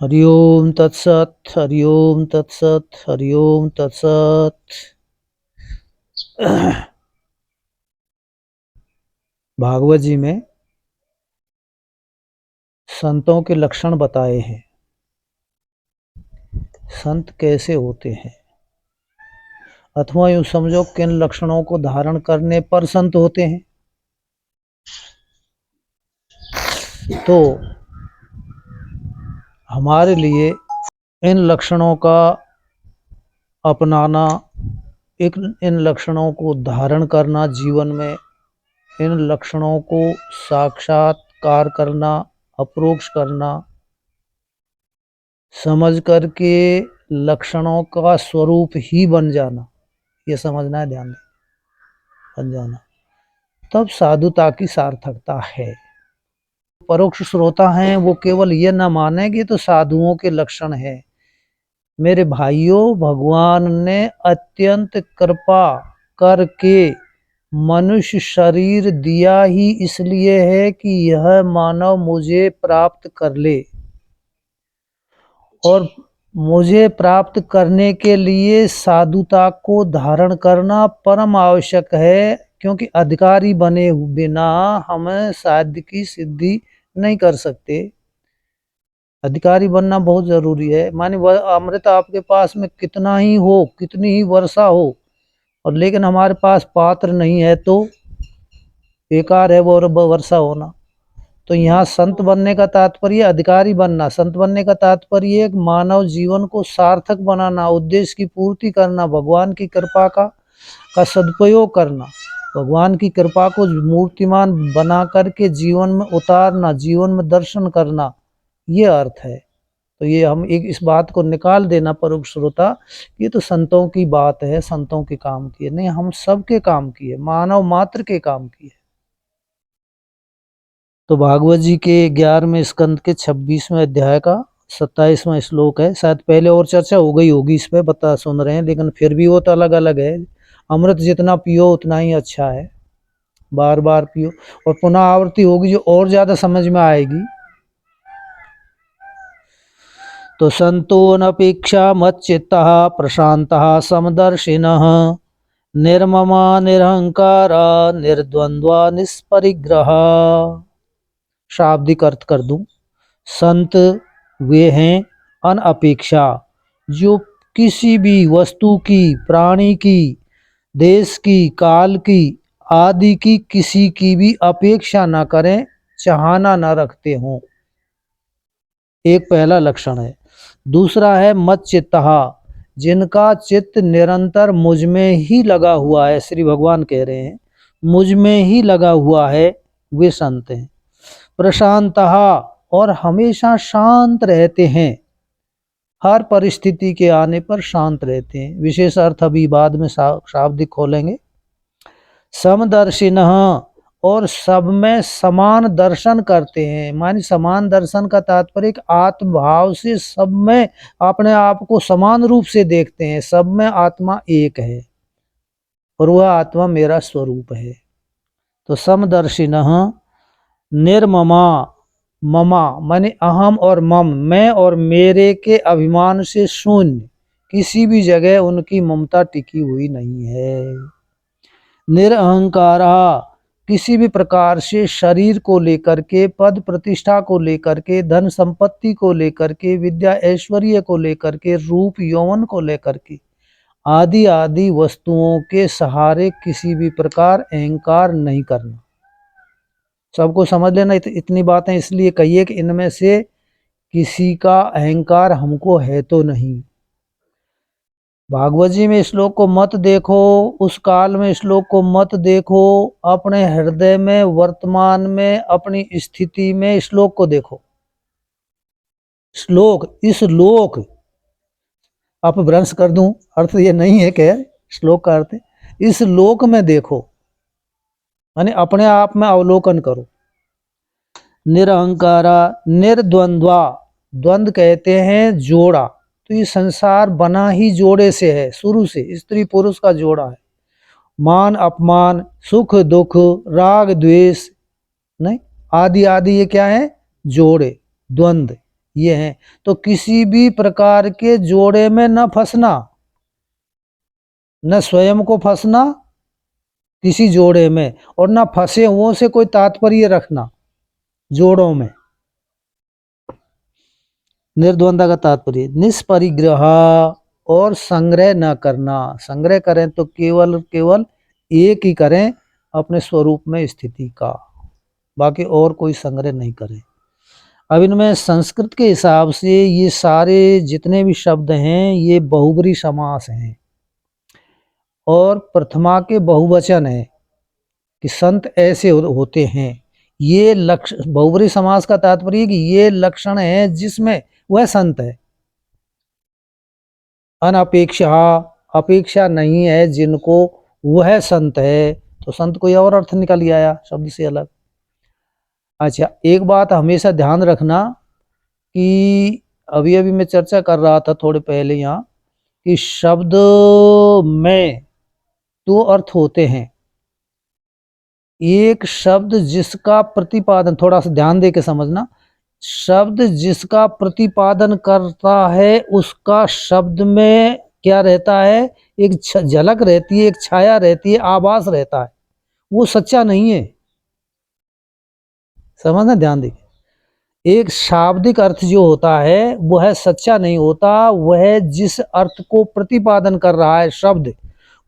हरि ओम तत्सत, हरि ओम तत्सत, हरि ओम तत्सत। भागवत जी में संतों के लक्षण बताए हैं। संत कैसे होते हैं, अथवा यूं समझो किन लक्षणों को धारण करने पर संत होते हैं। तो हमारे लिए इन लक्षणों का अपनाना, इन लक्षणों को धारण करना, जीवन में इन लक्षणों को साक्षात्कार करना, अप्रोक्ष करना, समझ करके लक्षणों का स्वरूप ही बन जाना, ये समझना है, ध्यान बन जाना, तब साधुता की सार्थकता है। परोक्ष श्रोता हैं वो केवल ये न माने कि तो साधुओं के लक्षण है। मेरे भाइयों, भगवान ने अत्यंत कृपा करके मनुष्य शरीर दिया ही इसलिए है कि यह मानव मुझे प्राप्त कर ले, और मुझे प्राप्त करने के लिए साधुता को धारण करना परम आवश्यक है, क्योंकि अधिकारी बने बिना हम साध्य की सिद्धि नहीं कर सकते। अधिकारी बनना बहुत जरूरी है। माने अमृत आपके पास में कितना ही हो, कितनी ही वर्षा हो, और लेकिन हमारे पास पात्र नहीं है तो बेकार है वो वर्षा होना। तो यहाँ संत बनने का तात्पर्य, अधिकारी बनना, संत बनने का तात्पर्य एक मानव जीवन को सार्थक बनाना, उद्देश्य की पूर्ति करना, भगवान की कृपा का सदुपयोग करना, भगवान की कृपा को मूर्तिमान बना करके जीवन में उतारना, जीवन में दर्शन करना, ये अर्थ है। तो ये हम एक इस बात को निकाल देना परोक्ष श्रोता, ये तो संतों की बात है, संतों के काम की है, नहीं, हम सबके काम की है, मानव मात्र के काम की है। तो भागवत जी के 11वें स्कंद के 26वें अध्याय का 27वां श्लोक है। शायद पहले और चर्चा हो गई होगी इस पे, बता सुन रहे हैं, लेकिन फिर भी वो तो अलग अलग है। अमृत जितना पियो उतना ही अच्छा है, बार बार पियो, और पुनः आवृत्ति होगी जो और ज्यादा समझ में आएगी। तो संतोनपेक्षा मच्चित्तः प्रशान्तः समदर्शिनः निर्ममा निरहंकारा निर्द्वंद्वा निष्परिग्रह। शाब्दिक अर्थ कर दूं, संत वे हैं अनअपेक्षा, जो किसी भी वस्तु की, प्राणी की, देश की, काल की, आदि की किसी की भी अपेक्षा न करें, चाहना न रखते हों, एक पहला लक्षण है। दूसरा है मत चित्तः, जिनका चित्त निरंतर मुझ में ही लगा हुआ है, श्री भगवान कह रहे हैं मुझ में ही लगा हुआ है, वे संत हैं। प्रशांतः, और हमेशा शांत रहते हैं, हर परिस्थिति के आने पर शांत रहते हैं। विशेष अर्थ अभी बाद में शाब्दिक खोलेंगे। समदर्शिनः, और सब में समान दर्शन करते हैं। मानी समान दर्शन का तात्पर्य आत्म भाव से सब में अपने आप को समान रूप से देखते हैं, सब में आत्मा एक है और वह आत्मा मेरा स्वरूप है। तो समदर्शिनः निर्ममा, ममा माने अहम और मम, मैं और मेरे के अभिमान से शून्य, किसी भी जगह उनकी ममता टिकी हुई नहीं है। निरअहंकारा, किसी भी प्रकार से शरीर को लेकर के, पद प्रतिष्ठा को लेकर के, धन संपत्ति को लेकर के, विद्या ऐश्वर्य को लेकर के, रूप यौवन को लेकर के, आदि आदि वस्तुओं के सहारे किसी भी प्रकार अहंकार नहीं करना। सबको समझ लेना, इतनी बातें इसलिए कहिए कि इनमें से किसी का अहंकार हमको है तो नहीं। भागवत जी में श्लोक को मत देखो, उस काल में श्लोक को मत देखो, अपने हृदय में, वर्तमान में, अपनी स्थिति में श्लोक को देखो। श्लोक, इस लोक, अपभ्रंश कर दूं, अर्थ ये नहीं है कि श्लोक का अर्थ इस लोक में देखो, यानी अपने आप में अवलोकन करो। निरहंकारा निर्द्वंद्वा, द्वंद्व कहते हैं जोड़ा, तो ये संसार बना ही जोड़े से है, शुरू से स्त्री पुरुष का जोड़ा है। मान अपमान, सुख दुख, राग द्वेष, नहीं, आदि आदि ये क्या है, जोड़े, द्वंद्व, ये हैं। तो किसी भी प्रकार के जोड़े में न फंसना, न स्वयं को फंसना किसी जोड़े में, और न फंसे हुओं से कोई तात्पर्य रखना जोड़ों में। निर्द्वंद का तात्पर्य निष्परिग्रह, और संग्रह न करना। संग्रह करें तो केवल केवल एक ही करें अपने स्वरूप में स्थिति का, बाकी और कोई संग्रह नहीं करें। अब इनमें संस्कृत के हिसाब से ये सारे जितने भी शब्द हैं ये बहुब्री समास हैं, और प्रथमा के बहुवचन है कि संत ऐसे होते हैं। ये लक्षण, बहुब्री समास का तात्पर्य कि ये लक्षण है जिसमें वह संत है। अनपेक्षा, अपेक्षा नहीं है जिनको, वह संत है। तो संत कोई और अर्थ निकल आया शब्द से अलग। अच्छा, एक बात हमेशा ध्यान रखना कि अभी अभी मैं चर्चा कर रहा था थोड़े पहले यहाँ कि शब्द में दो अर्थ होते हैं। एक शब्द जिसका प्रतिपादन, थोड़ा सा ध्यान दे के समझना, शब्द जिसका प्रतिपादन करता है उसका शब्द में क्या रहता है, एक झलक रहती है, एक छाया रहती है, आभास रहता है, वो सच्चा नहीं है। समझना ध्यान दे। एक शाब्दिक अर्थ जो होता है वह सच्चा नहीं होता, वह जिस अर्थ को प्रतिपादन कर रहा है शब्द,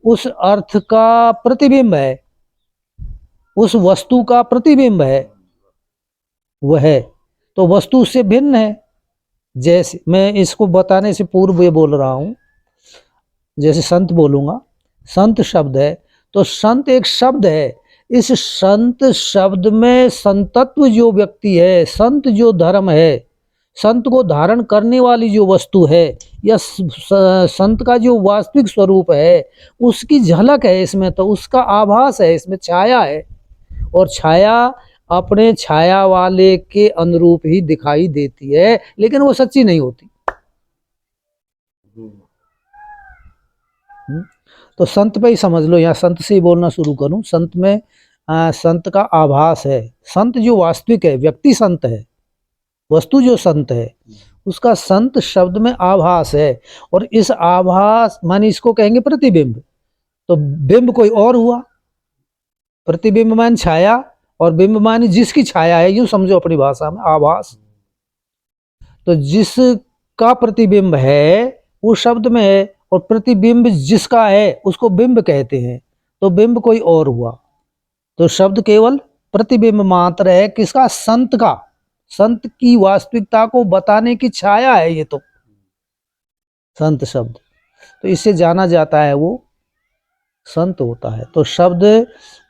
उस अर्थ का प्रतिबिंब है, उस वस्तु का प्रतिबिंब है वह, तो वस्तु उससे भिन्न है। जैसे मैं इसको बताने से पूर्व ये बोल रहा हूं, जैसे संत बोलूंगा, संत शब्द है तो संत एक शब्द है। इस संत शब्द में संतत्व जो व्यक्ति है, संत जो धर्म है, संत को धारण करने वाली जो वस्तु है, या संत का जो वास्तविक स्वरूप है, उसकी झलक है इसमें, तो उसका आभास है इसमें, छाया है। और छाया अपने छाया वाले के अनुरूप ही दिखाई देती है, लेकिन वो सच्ची नहीं होती। तो संत पे ही समझ लो, यहाँ संत से ही बोलना शुरू करूं। संत में संत का आभास है। संत जो वास्तविक है, व्यक्ति संत है, वस्तु जो संत है, उसका संत शब्द में आभास है। और इस आभास माने इसको कहेंगे प्रतिबिंब। तो बिंब कोई और हुआ, प्रतिबिंब मान छाया, और बिंब मान जिसकी छाया है, यूं समझो अपनी भाषा में आभास। तो जिसका प्रतिबिंब है वो शब्द में है, और प्रतिबिंब जिसका है उसको बिंब कहते हैं। तो बिंब कोई और हुआ, तो शब्द केवल प्रतिबिंब मात्र है किसका, संत का। संत की वास्तविकता को बताने की छाया है ये तो संत शब्द, तो इससे जाना जाता है वो संत होता है। तो शब्द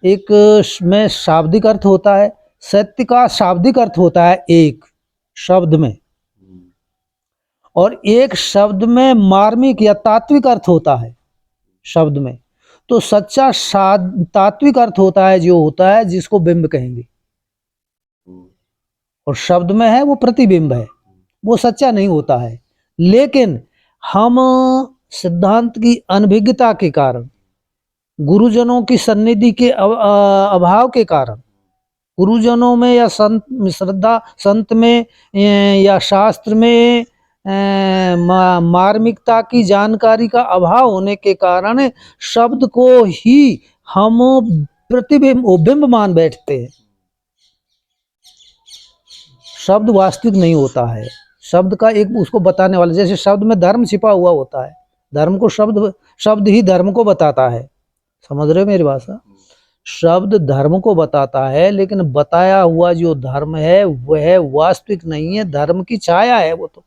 एक में शाब्दिक अर्थ होता है, सत्य का शाब्दिक अर्थ होता है एक शब्द में, और एक शब्द में मार्मिक या तात्विक अर्थ होता है शब्द में। तो सच्चा तात्विक अर्थ होता है जो होता है जिसको बिंब कहेंगे, और शब्द में है वो प्रतिबिंब है, वो सच्चा नहीं होता है। लेकिन हम सिद्धांत की अनभिज्ञता के कारण, गुरुजनों की सन्निधि के अभाव के कारण, गुरुजनों में या संत श्रद्धा, संत में या शास्त्र में मार्मिकता की जानकारी का अभाव होने के कारण शब्द को ही हम प्रतिबिंब बिंब मान बैठते हैं। शब्द वास्तविक नहीं होता है, शब्द का एक उसको बताने वाला, जैसे शब्द में धर्म छिपा हुआ होता है, धर्म को शब्द ही धर्म को बताता है। समझ रहे हो मेरी भाषा? शब्द धर्म को बताता है, लेकिन बताया हुआ जो धर्म है वह वास्तविक नहीं है, धर्म की छाया है वो तो।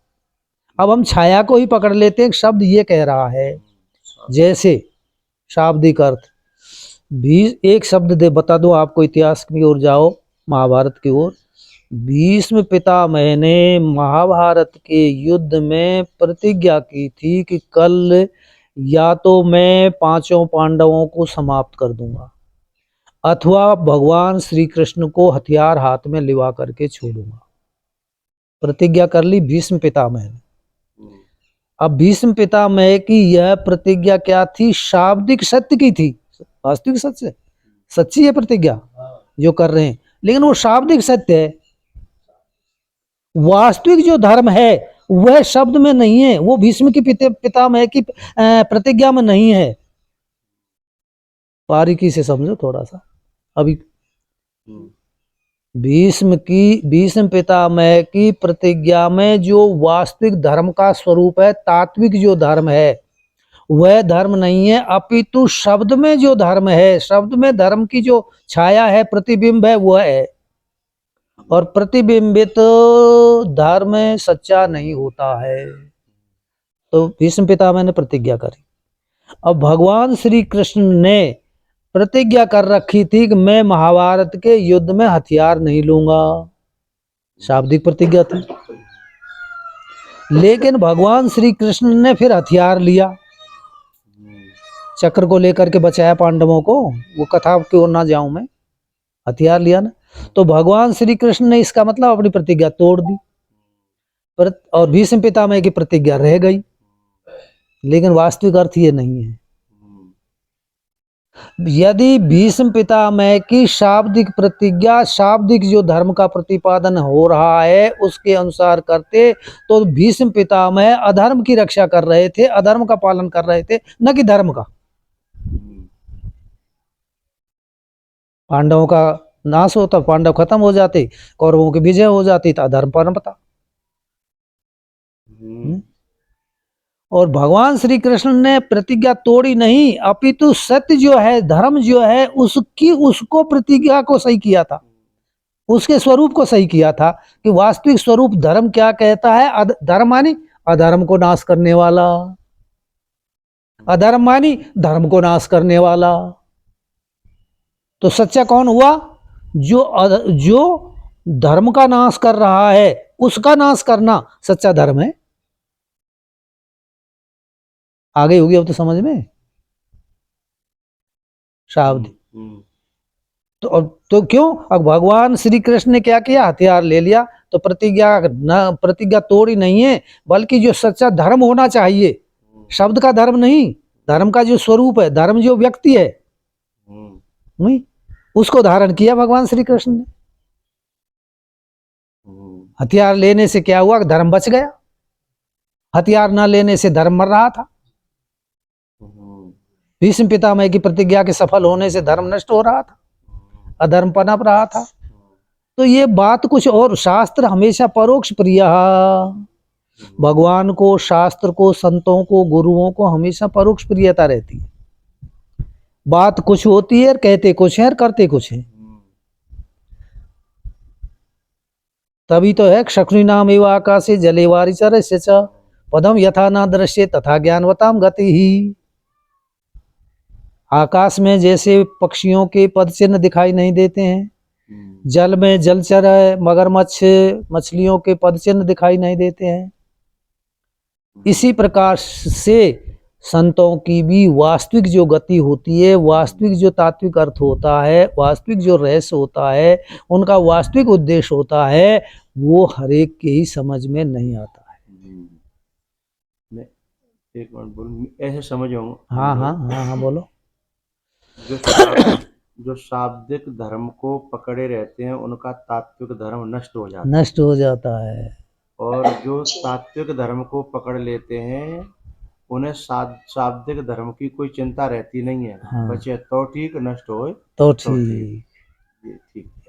अब हम छाया को ही पकड़ लेते हैं, शब्द ये कह रहा है। जैसे शाब्दिक अर्थ भी एक शब्द दे बता दो आपको, इतिहास की ओर जाओ, महाभारत की ओर। भीष्म पितामह ने महाभारत के युद्ध में प्रतिज्ञा की थी कि कल या तो मैं पांचों पांडवों को समाप्त कर दूंगा, अथवा भगवान श्री कृष्ण को हथियार हाथ में लिवा करके छोड़ूंगा। प्रतिज्ञा कर ली भीष्म पितामह ने। अब भीष्म पितामह की यह प्रतिज्ञा क्या थी, शाब्दिक सत्य की थी। वास्तविक सत्य, सच्ची है प्रतिज्ञा जो कर रहे हैं, लेकिन वो शाब्दिक सत्य है। वास्तविक जो धर्म है वह शब्द में नहीं है, वो भीष्म की पितामह की प्रतिज्ञा में नहीं है। बारीकी से समझो थोड़ा सा। अभी भीष्म पितामह की प्रतिज्ञा में जो वास्तविक धर्म का स्वरूप है, तात्विक जो धर्म है वह धर्म नहीं है, अपितु शब्द में जो धर्म है, शब्द में धर्म की जो छाया है, प्रतिबिंब है, वह है। और प्रतिबिंबित धर्म सच्चा नहीं होता है। तो भीष्म पितामह ने प्रतिज्ञा करी। अब भगवान श्री कृष्ण ने प्रतिज्ञा कर रखी थी कि मैं महाभारत के युद्ध में हथियार नहीं लूंगा, शाब्दिक प्रतिज्ञा थी। लेकिन भगवान श्री कृष्ण ने फिर हथियार लिया, चक्र को लेकर के बचाया पांडवों को। वो कथा क्यों ना जाऊं मैं, हथियार लिया ना। तो भगवान श्री कृष्ण ने इसका मतलब अपनी प्रतिज्ञा तोड़ दी, और भीष्म पितामह की प्रतिज्ञा रह गई। लेकिन वास्तविक अर्थ ये नहीं है। यदि भीष्म पितामह की शाब्दिक प्रतिज्ञा, शाब्दिक जो धर्म का प्रतिपादन हो रहा है उसके अनुसार करते, तो भीष्म पितामह अधर्म की रक्षा कर रहे थे, अधर्म का पालन कर रहे थे, न कि धर्म का। पांडवों का नाश होता, पांडव खत्म हो जाते, कौरवों की विजय हो जाती, तो अधर्म पनपता। और भगवान श्री कृष्ण ने प्रतिज्ञा तोड़ी नहीं, अपितु सत्य जो है, धर्म जो है, उसको प्रतिज्ञा को सही किया था, उसके स्वरूप को सही किया था कि वास्तविक स्वरूप धर्म क्या कहता है। धर्म मानी अधर्म को नाश करने वाला, अधर्म मानी धर्म को नाश करने वाला। तो सच्चा कौन हुआ? जो धर्म का नाश कर रहा है, उसका नाश करना सच्चा धर्म है। आगे होगी अब तो समझ में शाब्द। तो क्यों? अब भगवान श्री कृष्ण ने क्या किया? हथियार ले लिया। तो प्रतिज्ञा तोड़ी नहीं है, बल्कि जो सच्चा धर्म होना चाहिए, शब्द का धर्म नहीं, धर्म का जो स्वरूप है, धर्म जो व्यक्ति है, नहीं, उसको धारण किया भगवान श्री कृष्ण ने। हथियार लेने से क्या हुआ? धर्म बच गया। हथियार ना लेने से धर्म मर रहा था। भीष्म पितामह की प्रतिज्ञा के सफल होने से धर्म नष्ट हो रहा था, अधर्म पनप रहा था। तो ये बात कुछ और। शास्त्र हमेशा परोक्ष प्रिय, भगवान को, शास्त्र को, संतों को, गुरुओं को हमेशा परोक्ष प्रियता रहती है। बात कुछ होती है, कहते कुछ है और करते कुछ है। तभी तो है शकुनी नाम एवं आकाशे जले वारिचरस्य च पदम यथा न दृश्य तथा ज्ञानवताम गति ही। आकाश में जैसे पक्षियों के पद चिन्ह दिखाई नहीं देते हैं, जल में जलचर मगरमच्छ मछलियों के पद चिन्ह दिखाई नहीं देते हैं, इसी प्रकार से संतों की भी वास्तविक जो गति होती है, वास्तविक जो तात्विक अर्थ होता है, वास्तविक जो रहस्य होता है, उनका वास्तविक उद्देश्य होता है, वो हर एक के ही समझ में नहीं आता है। मैं एक मिनट बोलूं, ऐसे समझ आऊँ। हाँ बोलो। जो शाब्दिक धर्म को पकड़े रहते हैं उनका तात्विक धर्म नष्ट हो जाता है। और जो तात्विक धर्म को पकड़ लेते हैं उन्हें शाब्दिक धर्म की कोई चिंता रहती नहीं है। हाँ। बचे तो ठीक, नष्ट हो तो ठीक।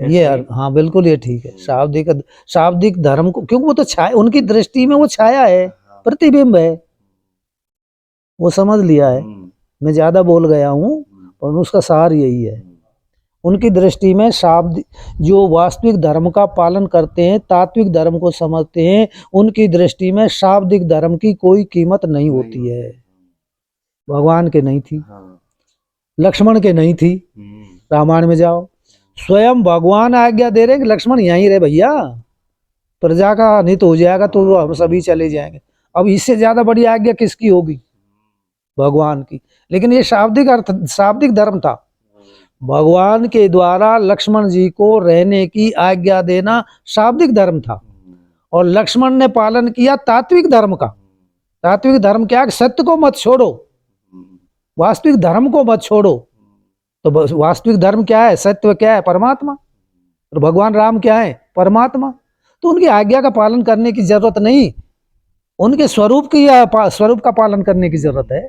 ये हाँ बिल्कुल ये ठीक है। शाब्दिक धर्म को, क्योंकि वो तो छाया, उनकी दृष्टि में वो छाया है, प्रतिबिंब है, वो समझ लिया है। मैं ज्यादा बोल गया हूँ, पर उसका सार यही है। उनकी दृष्टि में शाब्दिक जो वास्तविक धर्म का पालन करते हैं, तात्विक धर्म को समझते हैं, उनकी दृष्टि में शाब्दिक धर्म की कोई कीमत नहीं होती है। भगवान के नहीं थी, लक्ष्मण के नहीं थी। रामायण में जाओ, स्वयं भगवान आज्ञा दे रहे कि लक्ष्मण यहीं रहे भैया, प्रजा का अनित हो जाएगा तो हम सभी चले जाएंगे। अब इससे ज्यादा बड़ी आज्ञा किसकी होगी? भगवान की। लेकिन ये शाब्दिक धर्म था। भगवान के द्वारा लक्ष्मण जी को रहने की आज्ञा देना शाब्दिक धर्म था, और लक्ष्मण ने पालन किया तात्विक धर्म का। तात्विक धर्म क्या है? सत्य को मत छोड़ो, वास्तविक धर्म को मत छोड़ो। तो वास्तविक धर्म क्या है? सत्य क्या है? परमात्मा। और भगवान राम क्या है? परमात्मा। तो उनकी आज्ञा का पालन करने की जरूरत नहीं, उनके स्वरूप का पालन करने की जरूरत है।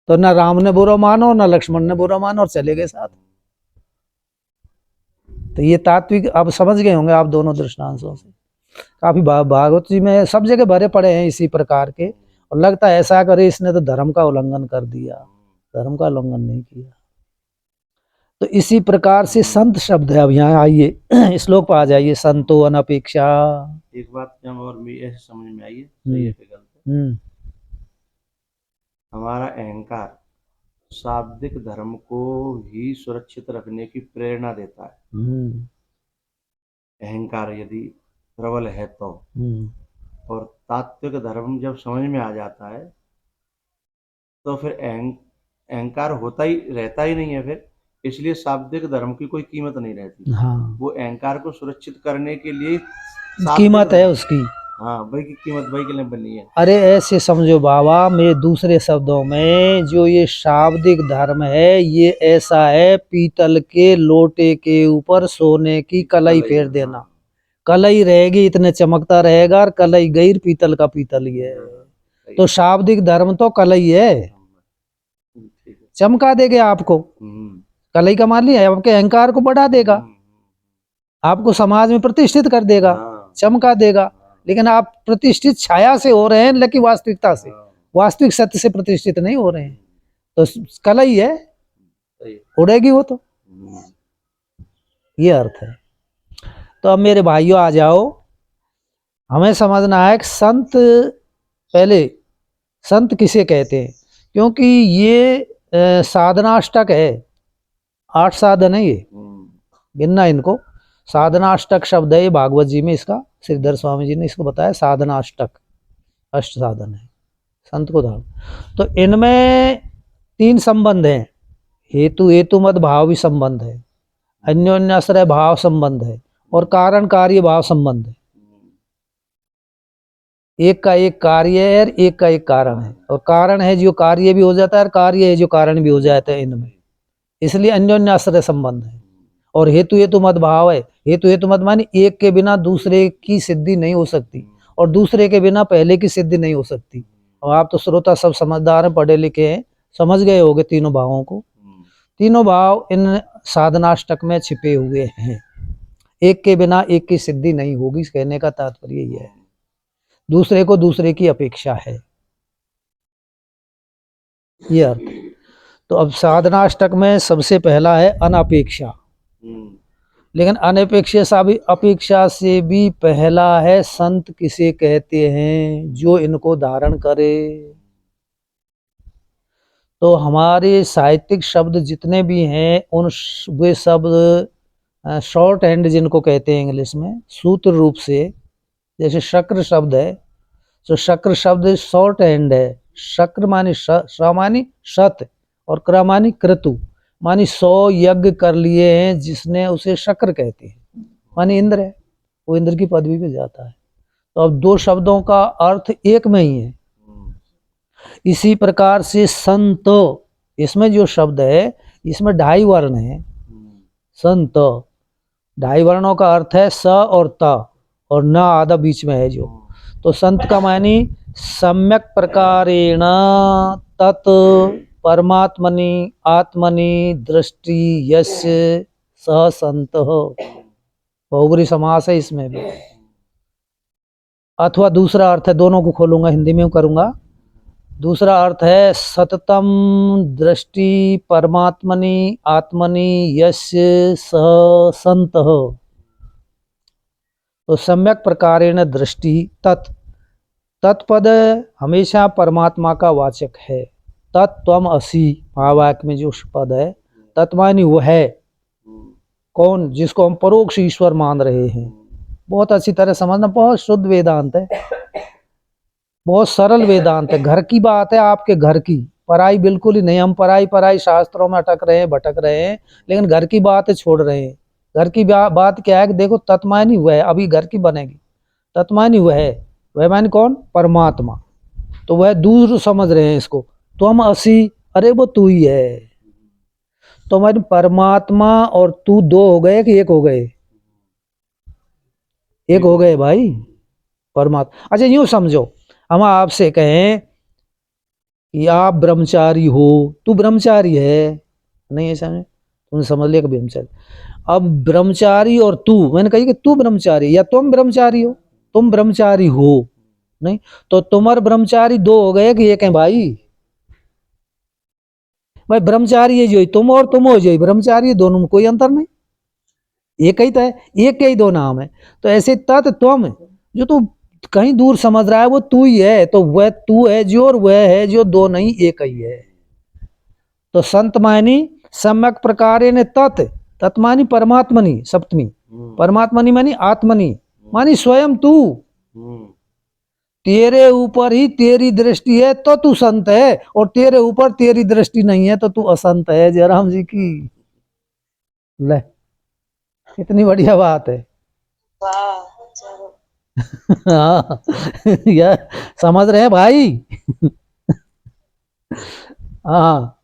तो ना राम ने बुरा मानो, ना लक्ष्मण ने बुरा मानो और चले गए साथ। तो ये तात्विक अब समझ गए होंगे आप दोनों दृष्टांतों से। काफी भागवत जी में सब जगह भरे पड़े हैं इसी प्रकार के, और लगता है ऐसा करे इसने तो धर्म का उल्लंघन कर दिया। धर्म का उल्लंघन नहीं किया। तो इसी प्रकार से संत शब्द है। अब यहाँ आइए श्लोक पर आ जाइए। संतो अनपेक्षा। एक बात और भी ऐसे समझ में आई है, सही है कि गलत है? हमारा अहंकार शाब्दिक धर्म को ही सुरक्षित रखने की प्रेरणा देता है। अहंकार यदि प्रबल है तो, और तात्विक धर्म जब समझ में आ जाता है तो फिर अहंकार होता ही रहता ही नहीं है फिर, इसलिए शाब्दिक धर्म की कोई कीमत नहीं रहती। हाँ। वो अहंकार को सुरक्षित करने के लिए कीमत है उसकी। हाँ, वही की कीमत वही के लिए बनी है। अरे ऐसे समझो बाबा, मेरे दूसरे शब्दों में जो ये शाब्दिक धर्म है ये ऐसा है, पीतल के लोटे के ऊपर सोने की कलई फेर देना। कलई रहेगी इतने चमकता रहेगा, और कलई गई पीतल का पीतल ही है। तो शाब्दिक धर्म तो कलई है, चमका देगा आपको। कलई का मान लिया, आपके अहंकार को बढ़ा देगा, आपको समाज में प्रतिष्ठित कर देगा, चमका देगा। लेकिन आप प्रतिष्ठित छाया से हो रहे हैं, लेकिन वास्तविकता से, वास्तविक सत्य से प्रतिष्ठित नहीं हो रहे हैं। तो कलई है, उड़ेगी वो तो। ये अर्थ है। तो अब मेरे भाइयों आ जाओ, हमें समझना है कि संत, पहले संत किसे कहते हैं, क्योंकि ये साधनाष्टक है, 8 साधन है ये, गिनना इनको। साधनाष्टक शब्द है ये भागवत जी में, इसका श्रीधर स्वामी जी ने इसको बताया, साधनाष्टक 8 साधन है संत को धाम। तो इनमें 3 संबंध हैं, हेतु हेतुमत भाव भी संबंध है, अन्योन्याश्रय भाव संबंध है, और कारण कार्य भाव संबंध है। एक का एक कार्य है और एक का एक कारण है, और कारण है जो कार्य भी हो जाता है और कार्य है जो कारण भी हो जाता है इनमें, इसलिए अन्योन्याश्रय संबंध है। और हेतु हेतु मत भाव है। हेतु हेतु मत मानी एक के बिना दूसरे की सिद्धि नहीं हो सकती, और दूसरे के बिना पहले की सिद्धि नहीं हो सकती। और आप तो श्रोता सब समझदार हैं, पढ़े लिखे हैं, समझ गए होंगे तीनों भावों को। तीनों भाव इन साधनाष्टक में छिपे हुए हैं। एक के बिना एक की सिद्धि नहीं होगी, कहने का तात्पर्य यही है। दूसरे को दूसरे की अपेक्षा है, ये अर्थ। तो अब साधनाष्टक में सबसे पहला है अनपेक्षा। लेकिन अपेक्षा से भी पहला है संत किसे कहते हैं, जो इनको धारण करे। तो हमारे साहित्यिक शब्द जितने भी हैं उन वे शब्द शॉर्ट हैंड जिनको कहते हैं इंग्लिश में, सूत्र रूप से, जैसे शक्र शब्द है, तो शक्र शब्द शॉर्ट हैंड है। शक्र मानी श मानी शत, और क्र मानी क्रतु, मानी 100 यज्ञ कर लिए हैं जिसने, उसे शक्र कहते हैं। मानी इंद्र है, वो इंद्र की पदवी पे जाता है। तो अब 2 शब्दों का अर्थ एक में ही है। इसी प्रकार से संत, इसमें जो शब्द है इसमें 2.5 वर्ण है। संत 2.5 वर्णों का अर्थ है स और त, और न आधा बीच में है जो। तो संत का मानी सम्यक प्रकारेण तत् परमात्मनि आत्मनि दृष्टि यस्य सह संत। बहुब्री समास है इसमें भी। अथवा दूसरा अर्थ है, दोनों को खोलूंगा, हिंदी में करूंगा। दूसरा अर्थ है सततम दृष्टि परमात्मनि आत्मनि यस्य सह संत। तो सम्यक प्रकारेण दृष्टि, तत्पद हमेशा परमात्मा का वाचक है। तत्त्वम असि महावाक्य में जो पद है, तत्मानी वो है कौन, जिसको हम परोक्ष ईश्वर मान रहे हैं। बहुत अच्छी तरह समझना, बहुत शुद्ध वेदांत है, बहुत सरल वेदांत है। घर की बात है, आपके घर की, पराई बिल्कुल ही नहीं। हम पराई शास्त्रों में अटक रहे हैं, भटक रहे हैं, लेकिन घर की बात छोड़ रहे हैं। घर की बात क्या है कि देखो तत्मानी हुआ है, अभी घर की बनेगी। तत्मानी हुआ है, वह मानी कौन, परमात्मा। तो वह दूर समझ रहे हैं इसको। तो हम असी, अरे वो तू ही है। तो हमारी परमात्मा और तू 2 हो गए कि 1 हो गए? एक हो गए भाई परमात्मा। अच्छा यूं समझो, हम आपसे कहें कि आप ब्रह्मचारी हो, तू ब्रह्मचारी है, नहीं ऐसा नहीं, तुमने समझ लिया कि ब्रह्मचारी। अब ब्रह्मचारी और तू, मैंने कही कि तू ब्रह्मचारी या तुम ब्रह्मचारी हो, तुम ब्रह्मचारी हो, नहीं तो तुम और ब्रह्मचारी दो हो गए कि एक है भाई। भाई ब्रह्मचारी है जो तुम और तुम हो जो ब्रह्मचारी है, दोनों में कोई अंतर नहीं, एक ही तो है, एक के ही दो नाम है। तो ऐसे तत् त्वम जो तू कहीं दूर समझ रहा है वो तू ही है, तो वह तू है जो और वह है जो, दो नहीं एक ही है। तो संत मानी सम्यक प्रकारे ने तत् मानी परमात्मनि सप्तमी, परमात्मनि मानी आत्मनि मानी स्वयं तू, तेरे ऊपर ही तेरी दृष्टि है तो तू संत है, और तेरे ऊपर तेरी दृष्टि नहीं है तो तू असंत है। जयराम जी की ले, कितनी बढ़िया बात है। हाँ यार समझ रहे हैं भाई। हाँ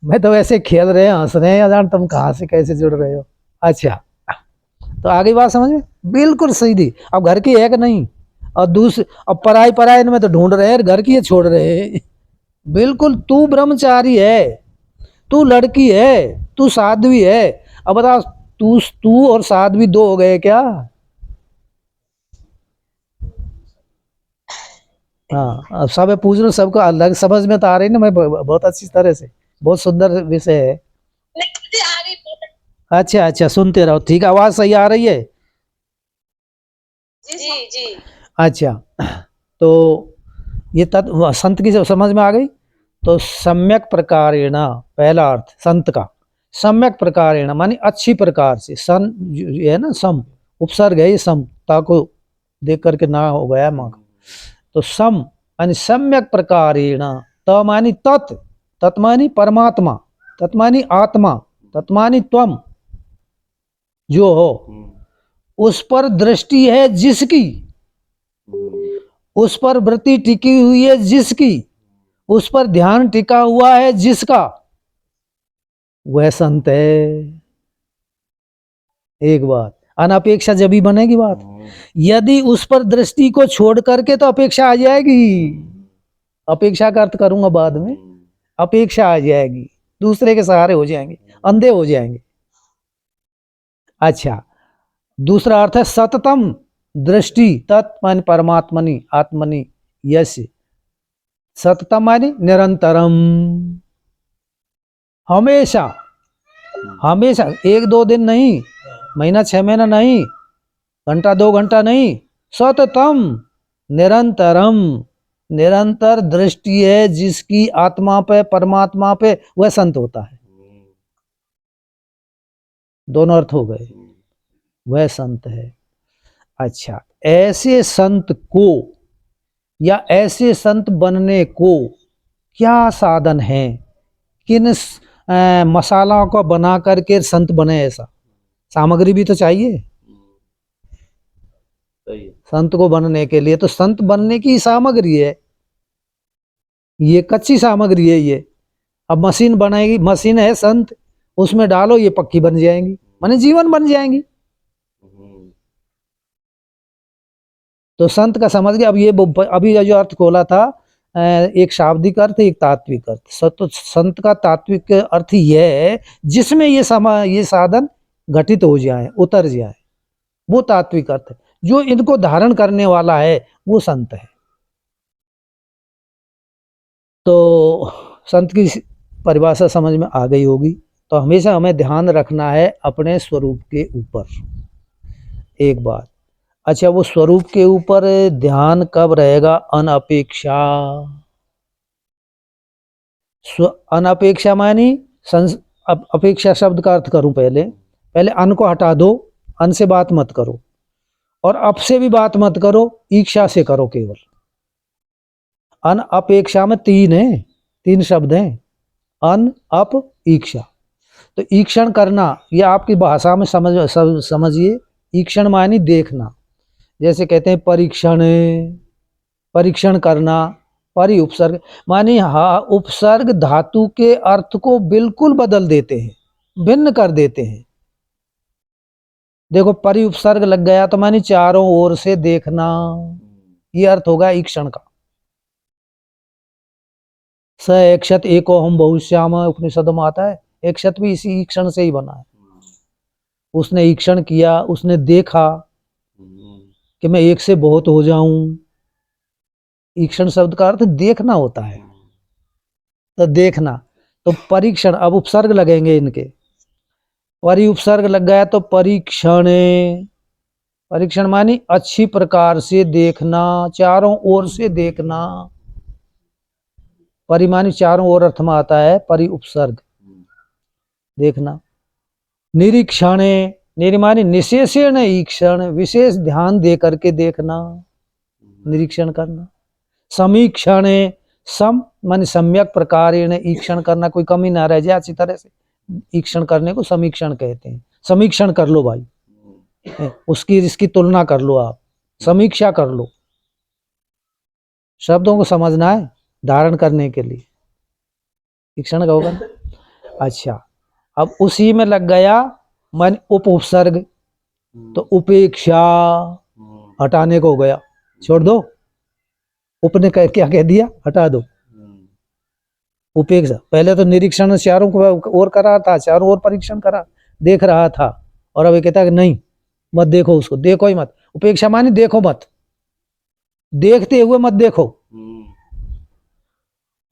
मैं तो वैसे खेल रहे हैं, हंस रहे हैं, यार तुम कहाँ से कैसे जुड़ रहे हो। अच्छा तो आगे बात समझ में बिल्कुल सही दी। अब घर की है कि नहीं, और दूसरे अब पराई पराई में तो ढूंढ रहे हैं, घर की है छोड़ रहे हैं। बिल्कुल तू ब्रह्मचारी है, तू लड़की है, तू साध्वी है। अब बता, तू और साध्वी दो हो गए क्या? हाँ अब सब पूछ लो, सबको अलग समझ में तो आ रही ना, मैं बहुत अच्छी तरह से, बहुत सुंदर विषय है। अच्छा अच्छा सुनते रहो, ठीक, आवाज सही आ रही है? जी जी। अच्छा तो ये तत्व संत की जब समझ में आ गई, तो सम्यक प्रकारेण, पहला अर्थ संत का, सम्यक प्रकारेण मानी अच्छी प्रकार से, सन ये है ना सम, उपसर्ग है ये सम, ताको देख करके ना हो गया माँ, तो सम मानी सम्यक प्रकारेण, त मानी तत्, तत् मानी परमात्मा, तत् मानी आत्मा, तत् मानी त्वम जो हो, उस पर दृष्टि है जिसकी, उस पर वृत्ति टिकी हुई है जिसकी, उस पर ध्यान टिका हुआ है जिसका, वह संत है। एक बात अनपेक्षा जब ही बनेगी बात, यदि उस पर दृष्टि को छोड़ करके तो अपेक्षा आ जाएगी, अपेक्षा का अर्थ करूंगा बाद में, अपेक्षा आ जाएगी, दूसरे के सहारे हो जाएंगे, अंधे हो जाएंगे। अच्छा दूसरा अर्थ है सततम दृष्टि, तत् माने परमात्मनि आत्मनि यश, सततम माने निरंतरम, हमेशा, हमेशा, एक दो दिन नहीं, महीना 6 महीना नहीं, घंटा 2 घंटा नहीं, सततम निरंतरम, निरंतर दृष्टि है जिसकी आत्मा पे परमात्मा पे, वह संत होता है। दोनों अर्थ हो गए, वह संत है। अच्छा ऐसे संत को या ऐसे संत बनने को क्या साधन है, किन मसाला को बना करके संत बने, ऐसा सामग्री भी तो चाहिए संत को बनने के लिए। तो संत बनने की सामग्री है ये, कच्ची सामग्री है ये। अब मशीन बनाएगी, मशीन है संत, उसमें डालो ये पक्की बन जाएंगी, माने जीवन बन जाएंगी। तो संत का समझ गया। अब ये अभी जो अर्थ खोला था, एक शाब्दिक अर्थ एक तात्विक अर्थ। तो संत का तात्विक अर्थ यह है जिसमें ये साधन घटित हो जाए, उतर जाए, वो तात्विक अर्थ है। जो इनको धारण करने वाला है वो संत है। तो संत की परिभाषा समझ में आ गई होगी। तो हमेशा हमें ध्यान रखना है अपने स्वरूप के ऊपर। एक बात, अच्छा वो स्वरूप के ऊपर ध्यान कब रहेगा? अनपेक्षा। अनपेक्षा मानी अपेक्षा शब्द का अर्थ करूं, पहले अन को हटा दो, अन से बात मत करो, और अप से भी बात मत करो, ईक्षा से करो केवल। अन अपेक्षा में तीन शब्द हैं, अन अप ईक्षा। तो ईक्षण करना, ये आपकी भाषा में समझिए, ईक्षण मानी देखना। जैसे कहते हैं परीक्षण, परीक्षण करना, परि उपसर्ग मानी उपसर्ग धातु के अर्थ को बिल्कुल बदल देते हैं, भिन्न कर देते हैं। देखो परि उपसर्ग लग गया तो मानी चारों ओर से देखना, ये अर्थ होगा ईक्षण का। स एकशत एको हम बहुश्याम उपनिषद में आता है, एकशत भी इसी ईक्षण से ही बना है। उसने ईक्षण किया, उसने देखा कि मैं एक से बहुत हो जाऊं। ईक्षण शब्द का अर्थ देखना होता है, तो देखना। तो परीक्षण, अब उपसर्ग लगेंगे इनके, परि उपसर्ग लग गया तो परीक्षण, परीक्षण मानी अच्छी प्रकार से देखना, चारों ओर से देखना। परि मानी चारों ओर अर्थ में आता है, परि उपसर्ग देखना। निरीक्षण, निर्मानी निशेषण ईक्षण, विशेष ध्यान दे करके देखना, निरीक्षण करना। समीक्षण, सम मानी सम्यक प्रकार ईक्षण करना, कोई कमी ना रह जाए, अच्छी तरह से ईक्षण करने को समीक्षण कहते हैं। समीक्षण कर लो भाई, उसकी इसकी तुलना कर लो, आप समीक्षा कर लो। शब्दों को समझना है धारण करने के लिए, ईक्षण का होगा। अच्छा, अब उसी में लग गया मन उप उपसर्ग, तो उपेक्षा हटाने को हो गया, छोड़ दो। उप ने क्या कह दिया, हटा दो। उपेक्षा, पहले तो निरीक्षण चारों को और करा था, चारों ओर परीक्षण करा, देख रहा था, और अब ये कहता है कि नहीं मत देखो उसको, देखो ही मत। उपेक्षा मानी देखो मत, देखते हुए मत देखो।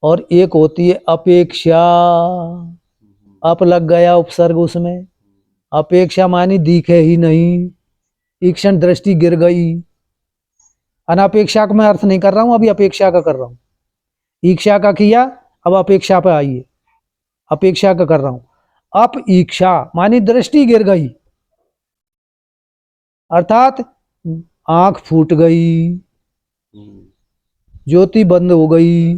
और एक होती है अपेक्षा, अप लग गया उपसर्ग उसमें, अपेक्षा मानी दिखे ही नहीं, ईक्षण दृष्टि गिर गई। अनापेक्षा का मैं अर्थ नहीं कर रहा हूं, अभी अपेक्षा का कर रहा हूं। ईक्षा का किया, अब अपेक्षा पे आइए, अपेक्षा का कर रहा हूं। अप ईक्षा मानी दृष्टि गिर गई, अर्थात आंख फूट गई, ज्योति बंद हो गई,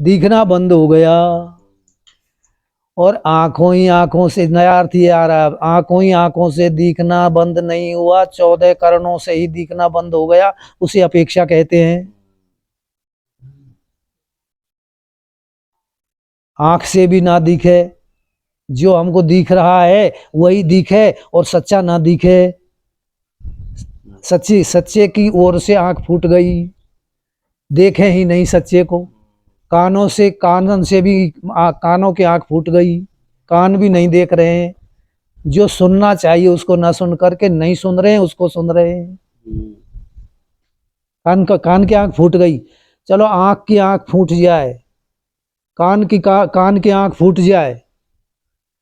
दिखना बंद हो गया। और आंखों ही आंखों से, नया अर्थ ये आ रहा है, आंखों ही आंखों से दिखना बंद नहीं हुआ, 14 कर्णों से ही दिखना बंद हो गया, उसे अपेक्षा कहते हैं। आंख से भी ना दिखे, जो हमको दिख रहा है वही दिखे और सच्चा ना दिखे, सच्चे की ओर से आंख फूट गई, देखे ही नहीं सच्चे को। कानों से, कानन से भी कानों की आंख फूट गई, कान भी नहीं देख रहे हैं, जो सुनना चाहिए उसको ना सुन करके नहीं सुन रहे हैं, उसको सुन रहे हैं। कान की आंख फूट गई, चलो आंख की आंख फूट जाए, कान की आंख फूट जाए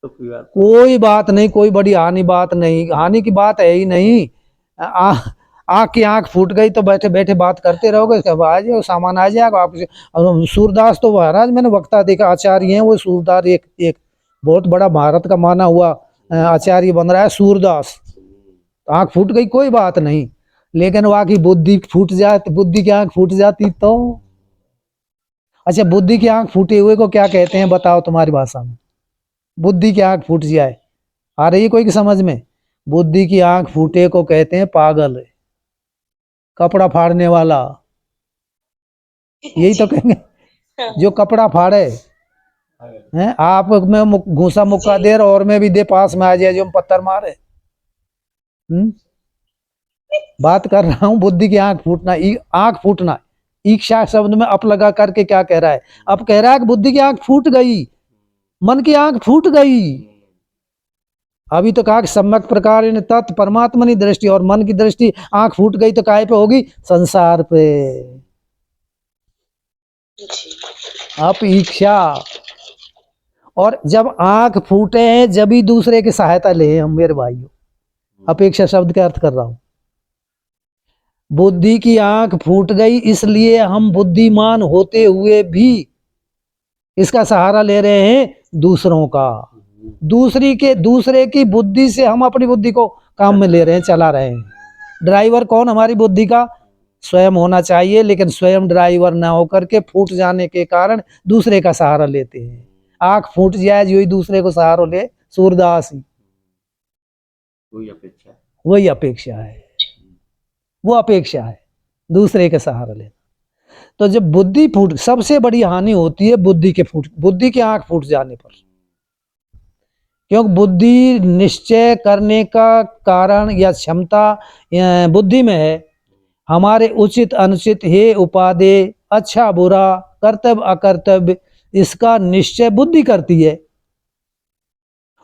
तो कोई बात नहीं, कोई बड़ी हानि बात नहीं, हानि की बात है ही नहीं। आंख की आंख फूट गई तो बैठे बैठे बात करते रहोगे, कब आ जाए सामान आ जाएगा आपसे। सूरदास तो महाराज मैंने वक्ता देखा, आचार्य हैं वो सूरदास, एक बहुत बड़ा भारत का माना हुआ आचार्य बन रहा है सूरदास। आंख फूट गई कोई बात नहीं, लेकिन वहां की बुद्धि फूट जाए, बुद्धि की आंख फूट जाती तो। अच्छा, बुद्धि की आंख फूटे हुए को क्या कहते हैं बताओ तुम्हारी भाषा में? बुद्धि की आंख फूट जाए, आ रही है कोई की समझ में? बुद्धि की आंख फूटे को कहते हैं पागल, कपड़ा फाड़ने वाला, यही तो कहेंगे, जो कपड़ा फाड़े हैं। आप में घूसा मुक्का दे और में भी दे, पास में आ जाए जो पत्थर मारे। बात कर रहा हूं बुद्धि की आंख फूटना, आंख फूटना। ईक्षा शब्द में अप लगा करके क्या कह रहा है? अब कह रहा है कि बुद्धि की आंख फूट गई, मन की आंख फूट गई। अभी तो कहा कि सम्यक प्रकार तत् परमात्मा की दृष्टि, और मन की दृष्टि आंख फूट गई तो काहे पे होगी? संसार पे। अप ईक्षा, और जब आंख फूटे हैं जब ही दूसरे की सहायता ले हम मेरे भाइयों। अपेक्षा शब्द का अर्थ कर रहा हूं, बुद्धि की आंख फूट गई इसलिए हम बुद्धिमान होते हुए भी इसका सहारा ले रहे हैं दूसरों का। दूसरे की बुद्धि से हम अपनी बुद्धि को काम में ले रहे हैं, चला रहे हैं। ड्राइवर कौन? हमारी बुद्धि का स्वयं होना चाहिए, लेकिन स्वयं ड्राइवर ना होकर के फूट जाने के कारण दूसरे का सहारा लेते हैं। आंख फूट जाए जो ही दूसरे को सहारा ले, सूरदास ही। वही अपेक्षा है, वो अपेक्षा है दूसरे के सहारा लेना। तो जब बुद्धि फूट, सबसे बड़ी हानि होती है बुद्धि की आंख फूट जाने पर। क्योंकि बुद्धि निश्चय करने का कारण या क्षमता बुद्धि में है। हमारे उचित अनुचित, हे उपादेय, अच्छा बुरा, कर्तव्य अकर्तव्य, इसका निश्चय बुद्धि करती है।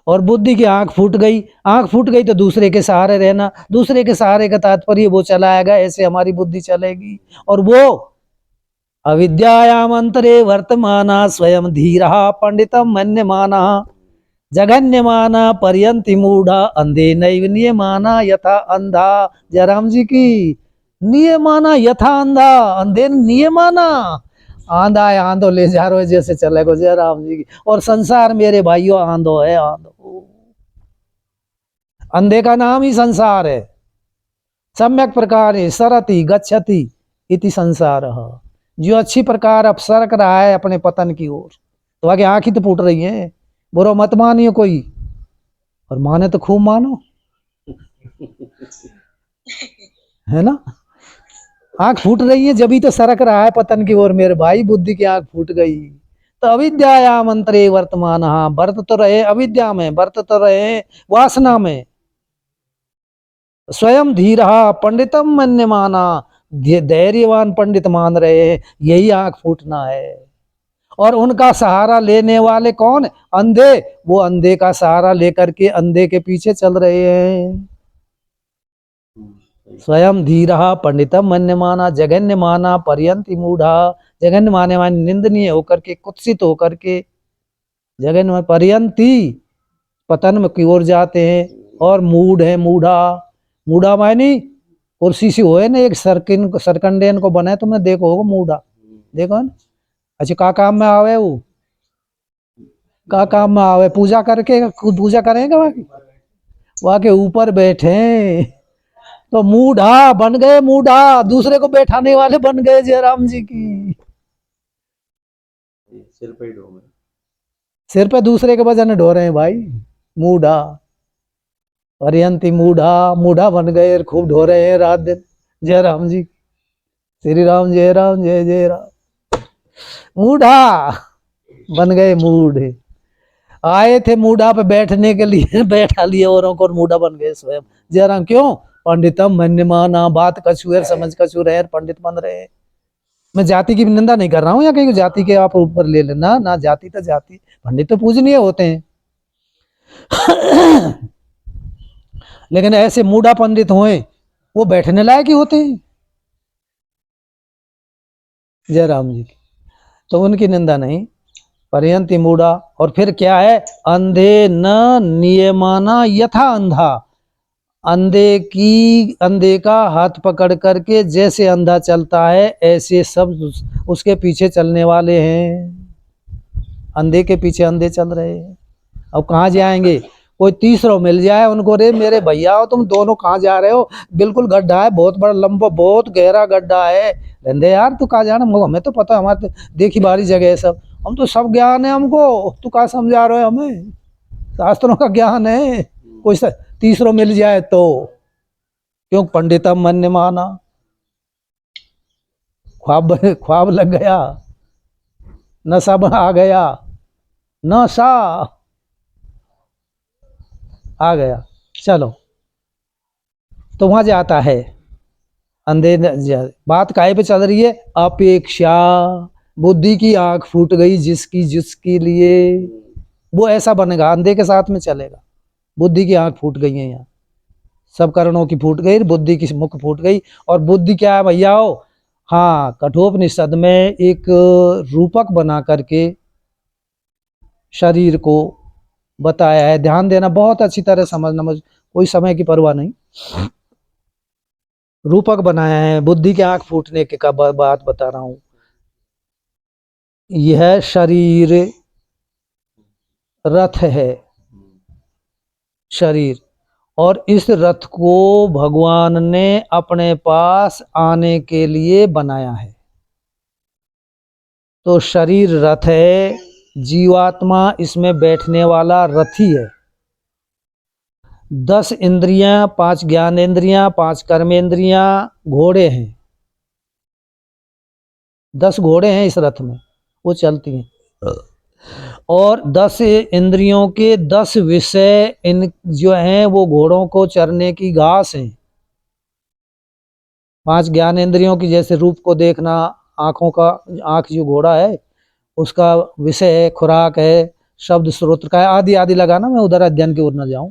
और बुद्धि की आंख फूट गई, आंख फूट गई तो दूसरे के सहारे रहना, दूसरे के सहारे का तात्पर्य वो चलाएगा, ऐसे हमारी बुद्धि चलेगी। और वो अविद्यायाम अंतरे वर्तमाना स्वयं धीरा पंडितम मन्यमाना जगन्यमाना पर्यंति मूढ़ा अंधे नैव नियमाना यथा अंधा। जयराम जी की नियमाना यथा अंधा, अंधे नियमाना, आंधा है आंधो ले जा रहे जैसे चलेगो। जयराम जी की। और संसार मेरे भाइयों आंधो है, आंधो, अंधे का नाम ही संसार है। सम्यक प्रकार सरति गच्छति इति संसार। जो अच्छी प्रकार अब सरक रहा है अपने पतन की ओर, तो आगे आंखें तो फूट रही है। बुरा मत मानियो कोई, और माने तो खूब मानो, है ना। आंख फूट रही है जब ही तो सरक रहा है पतन की ओर मेरे भाई, बुद्धि की आंख फूट गई। तो अविद्यायाम अंतरे वर्तमान, वर्त तो रहे अविद्या में, वर्त तो रहे वासना में। स्वयं धीरा पंडितम मन्यमाना, धैर्यवान पंडित मान रहे हैं, यही आंख फूटना है। और उनका सहारा लेने वाले कौन? अंधे। वो अंधे का सहारा लेकर के अंधे के पीछे चल रहे हैं। स्वयं धीरा पंडितम मन्यमाना जगन्यमाना पर्यंति मूढ़ा, जगन्य माने माने निंदनीय होकर के, कुत्सित होकर के, जगन्य पर्यंति पतन में की ओर जाते हैं। और मूढ़ है, मूढ़ा, मूढ़ा मानी कुर्सी सी होए ना एक सरकंडेन को बने, तुमने देखो होगा मूढ़ा, देखो ना। अच्छा का काम में आवे वो, का काम में आवे? पूजा करके, पूजा करेंगे वहां के ऊपर बैठे तो मूढ़ा बन गए, मूढ़ा दूसरे को बैठाने वाले बन गए। जयराम जी की सिर पे दूसरे के वजन ढो रहे हैं भाई, मूढ़ा पर्यंती मूढ़ा, मूढ़ा बन गए, खूब ढो रहे हैं रात दिन। जयराम जी, श्री राम, जय राम, जय जय राम। मूढ़ा बन गए, मूढ़ आए थे मूढ़ा पे बैठने के लिए, बैठा लिए औरों को, मूढ़ा बन गए स्वयं। जयराम क्यों? पंडितम मन्यमाना, बात कछुएर समझ कछुएर, पंडित बन रहे। मैं जाति की निंदा नहीं कर रहा हूँ या कहीं जाति के आप ऊपर ले लेना ना, जाति तो जाति, पंडित तो पूजनीय होते हैं। लेकिन ऐसे मूढ़ा पंडित हुए वो बैठने लायक ही होते हैं। जयराम जी की तो उनकी निंदा नहीं, पर्यंति मूढ़ा। और फिर क्या है? अंधे न नियमाना यथा अंधा, अंधे का हाथ पकड़ करके जैसे अंधा चलता है ऐसे सब उसके पीछे चलने वाले हैं। अंधे के पीछे अंधे चल रहे हैं। अब कहाँ जाएंगे? कोई तीसरा मिल जाए उनको, रे मेरे भैया हो तुम दोनों कहाँ जा रहे हो? बिल्कुल गड्ढा है, बहुत बड़ा लंबा, बहुत गहरा गड्ढा है। धंधे यार तू कहाँ जाना, हमें तो पता, हमारे तो देखी बारी जगह है सब, हम तो सब ज्ञान है हमको, तू कहाँ समझा रहे हो हमें? शास्त्रों का ज्ञान है। कोई तीसरा मिल जाए तो क्यों? पंडितम मन्यमाना, ख्वाब लग गया, नशा आ गया, नशा आ गया, चलो तो वहां जाता है अंधे। बात काहे पे चल रही है? अपेक्षा। बुद्धि की आंख फूट गई जिसकी, जिसके लिए वो ऐसा बनेगा, अंधे के साथ में चलेगा। बुद्धि की आंख फूट गई है, यहाँ सब करणों की फूट गई, बुद्धि की मुख फूट गई। और बुद्धि क्या है भैया हो? हाँ, कठोपनिषद में एक रूपक बना करके शरीर को बताया है, ध्यान देना, बहुत अच्छी तरह समझना, मुझे कोई समय की परवाह नहीं। रूपक बनाया है, बुद्धि की आंख फूटने के का बात बता रहा हूं। यह शरीर रथ है, शरीर, और इस रथ को भगवान ने अपने पास आने के लिए बनाया है। तो शरीर रथ है, जीवात्मा इसमें बैठने वाला रथी है। 10 इंद्रियां, 5 ज्ञानेंद्रियां, 5 कर्मेंद्रियां घोड़े हैं। 10 घोड़े हैं इस रथ में, वो चलती हैं। और 10 इंद्रियों के 10 विषय इन जो हैं वो घोड़ों को चरने की घास हैं। 5 ज्ञान इंद्रियों की, जैसे रूप को देखना, आंखों का, आंख जो घोड़ा है उसका विषय है, खुराक है, शब्द श्रोत्र का है, आदि आदि लगाना, मैं उधर अध्ययन की ओर न जाऊं।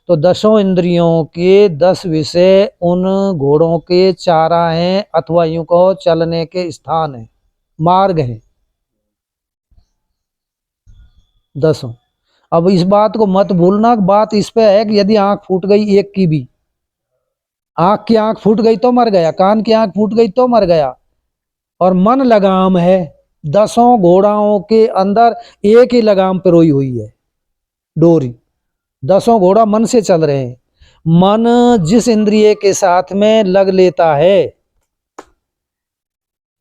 तो 10 इंद्रियों के 10 विषय उन घोड़ों के चारा हैं, अथवा यूं कहो चलने के स्थान है, मार्ग है 10। अब इस बात को मत भूलना, बात इस पे है कि यदि आंख फूट गई एक की भी, आंख की आंख फूट गई तो मर गया, कान की आंख फूट गई तो मर गया, और मन लगाम है। 10 घोड़ाओं के अंदर एक ही लगाम पिरोई हुई है, डोरी। 10 घोड़ा मन से चल रहे हैं। मन जिस इंद्रिय के साथ में लग लेता है,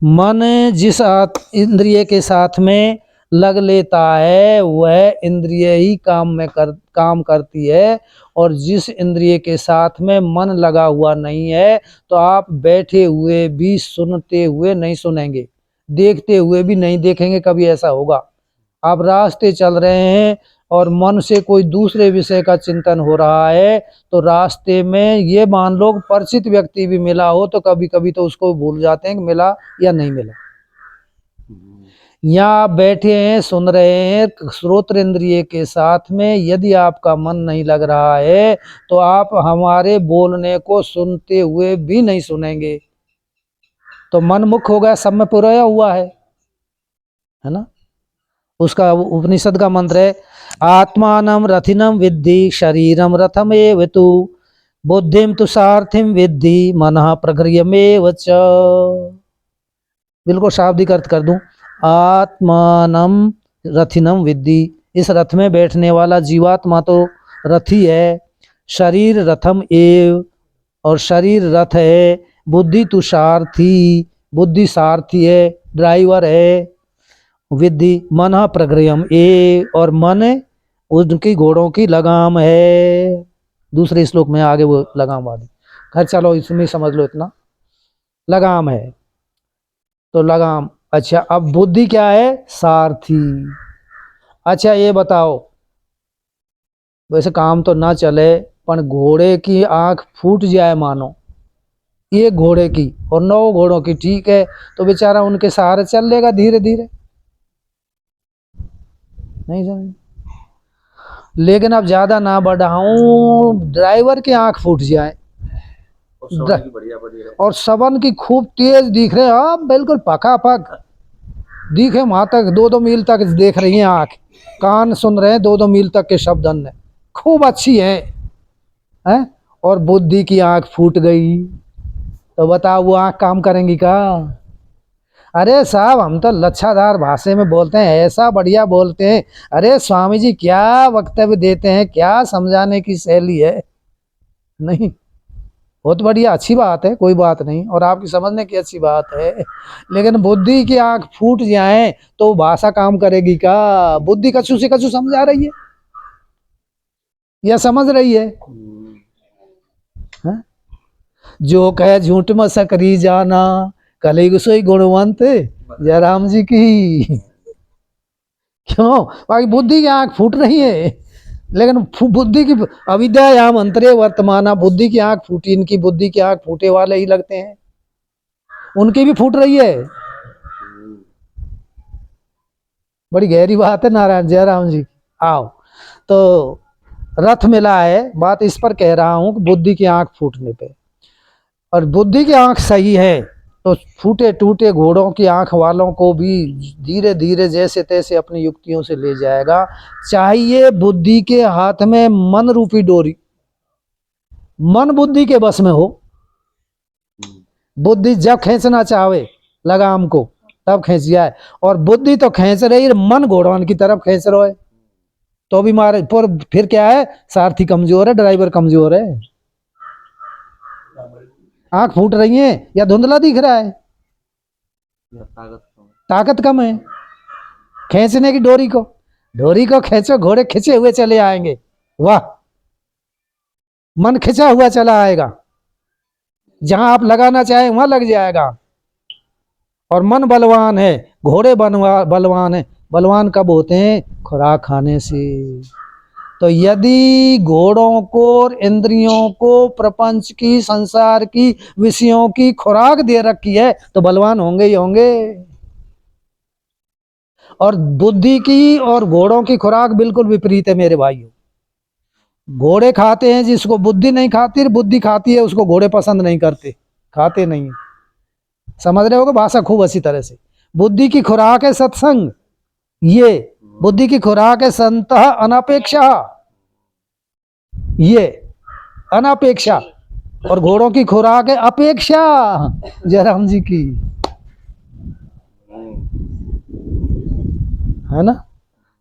मन जिस इंद्रिय के साथ में लग लेता है वह इंद्रिय ही काम करती है। और जिस इंद्रिय के साथ में मन लगा हुआ नहीं है तो आप बैठे हुए भी सुनते हुए नहीं सुनेंगे, देखते हुए भी नहीं देखेंगे। कभी ऐसा होगा आप रास्ते चल रहे हैं और मन से कोई दूसरे विषय का चिंतन हो रहा है, तो रास्ते में ये मान लो परिचित व्यक्ति भी मिला हो तो कभी कभी तो उसको भूल जाते हैं कि मिला या नहीं मिला। यहाँ आप बैठे हैं, सुन रहे हैं, श्रोत्र इंद्रिय के साथ में यदि आपका मन नहीं लग रहा है तो आप हमारे बोलने को सुनते हुए भी नहीं सुनेंगे। तो मन मुख हो गया, सब में पुराया हुआ है ना। उसका उपनिषद का मंत्र है, आत्मानम रथिनम विद्धि शरीरम रथम एव तु बुद्धिम तु सारथिम विद्धि मनः प्रगृह्यमेव च। बिल्कुल शाब्दिक अर्थ कर दूं, आत्मानम रथिनम विद्धि, इस रथ में बैठने वाला जीवात्मा तो रथी है, शरीर रथम एव, और शरीर रथ है, बुद्धि तु सारथी, बुद्धि सारथी है, ड्राइवर है, विद्धि मनः प्रगृह्यम ए, और मन उनकी घोड़ों की लगाम है। दूसरे श्लोक में आगे वो लगाम वाली, खैर चलो इसमें समझ लो, इतना लगाम है तो लगाम। अच्छा, अब बुद्धि क्या है? सारथी। अच्छा ये बताओ, वैसे काम तो ना चले पर घोड़े की आंख फूट जाए मानो, एक घोड़े की और 9 घोड़ों की, ठीक है, तो बेचारा उनके सहारे चल लेगा धीरे धीरे, नहीं समझ। लेकिन अब ज्यादा ना बढ़ाऊं, ड्राइवर की आंख फूट जाए और सबन की खूब तेज दिख रहे, हाँ बिल्कुल पका पक दिखे, वहां तक 2-2 मील तक देख रही है आंख, कान सुन रहे हैं 2-2 मील तक के शब्द अन्य खूब अच्छी है? और बुद्धि की आंख फूट गई तो बताओ वो आंख काम करेंगी का? अरे साहब हम तो लच्छादार भाषा में बोलते हैं, ऐसा बढ़िया बोलते हैं, अरे स्वामी जी क्या वक्तव्य देते हैं, क्या समझाने की शैली है, नहीं बहुत बढ़िया, अच्छी बात है, कोई बात नहीं, और आपकी समझने की अच्छी बात है। लेकिन बुद्धि की आंख फूट जाए तो भाषा काम करेगी का? बुद्धि कछु से कछु समझा रही है या समझ रही है? जो कहे झूठ में सकरी जाना, कलेग सोई गुणवंत जयराम जी की। क्यों? बाकी बुद्धि की आंख फूट रही है, लेकिन बुद्धि की अविद्या याम अंतरे वर्तमाना, बुद्धि की आंख फूटी, इनकी बुद्धि की आंख फूटे वाले ही लगते हैं, उनकी भी फूट रही है। बड़ी गहरी बात है नारायण जयराम जी। आओ तो रथ मिला है, बात इस पर कह रहा हूं कि बुद्धि की आंख फूटने पे, और बुद्धि की आंख सही है तो फूटे टूटे घोड़ों की आंख वालों को भी धीरे धीरे जैसे तैसे अपनी युक्तियों से ले जाएगा। चाहिए बुद्धि के हाथ में मन रूपी डोरी, मन बुद्धि के बस में हो, बुद्धि जब खींचना चाहे लगाम को तब खींच जाए, और बुद्धि तो खींच रही, मन घोड़ों की तरफ खींच रहा है तो भी मारे, पर फिर क्या है, सारथी कमजोर है, ड्राइवर कमजोर है। आंख फूट रही है या धुंधला दिख रहा है, ताकत कम है खींचने की, डोरी को खींचो, घोड़े खिंचे हुए चले आएंगे, वाह, मन खिंचा हुआ चला आएगा, जहां आप लगाना चाहे वहां लग जाएगा। और मन बलवान है, घोड़े बलवान है, बलवान कब होते हैं? खुराक खाने से। तो यदि घोड़ों को और इंद्रियों को प्रपंच की, संसार की, विषयों की खुराक दे रखी है तो बलवान होंगे ही होंगे। और बुद्धि की और घोड़ों की खुराक बिल्कुल विपरीत है मेरे भाइयों। घोड़े खाते हैं जिसको बुद्धि नहीं खाती, बुद्धि खाती है उसको घोड़े पसंद नहीं करते, खाते नहीं। समझ रहे हो भाषा खूब अच्छी तरह से। बुद्धि की खुराक है सत्संग, ये बुद्धि की खुराक है संत अनपेक्षा, ये अनपेक्षा। और घोड़ों की खुराक है अपेक्षा, जयराम जी की, है ना।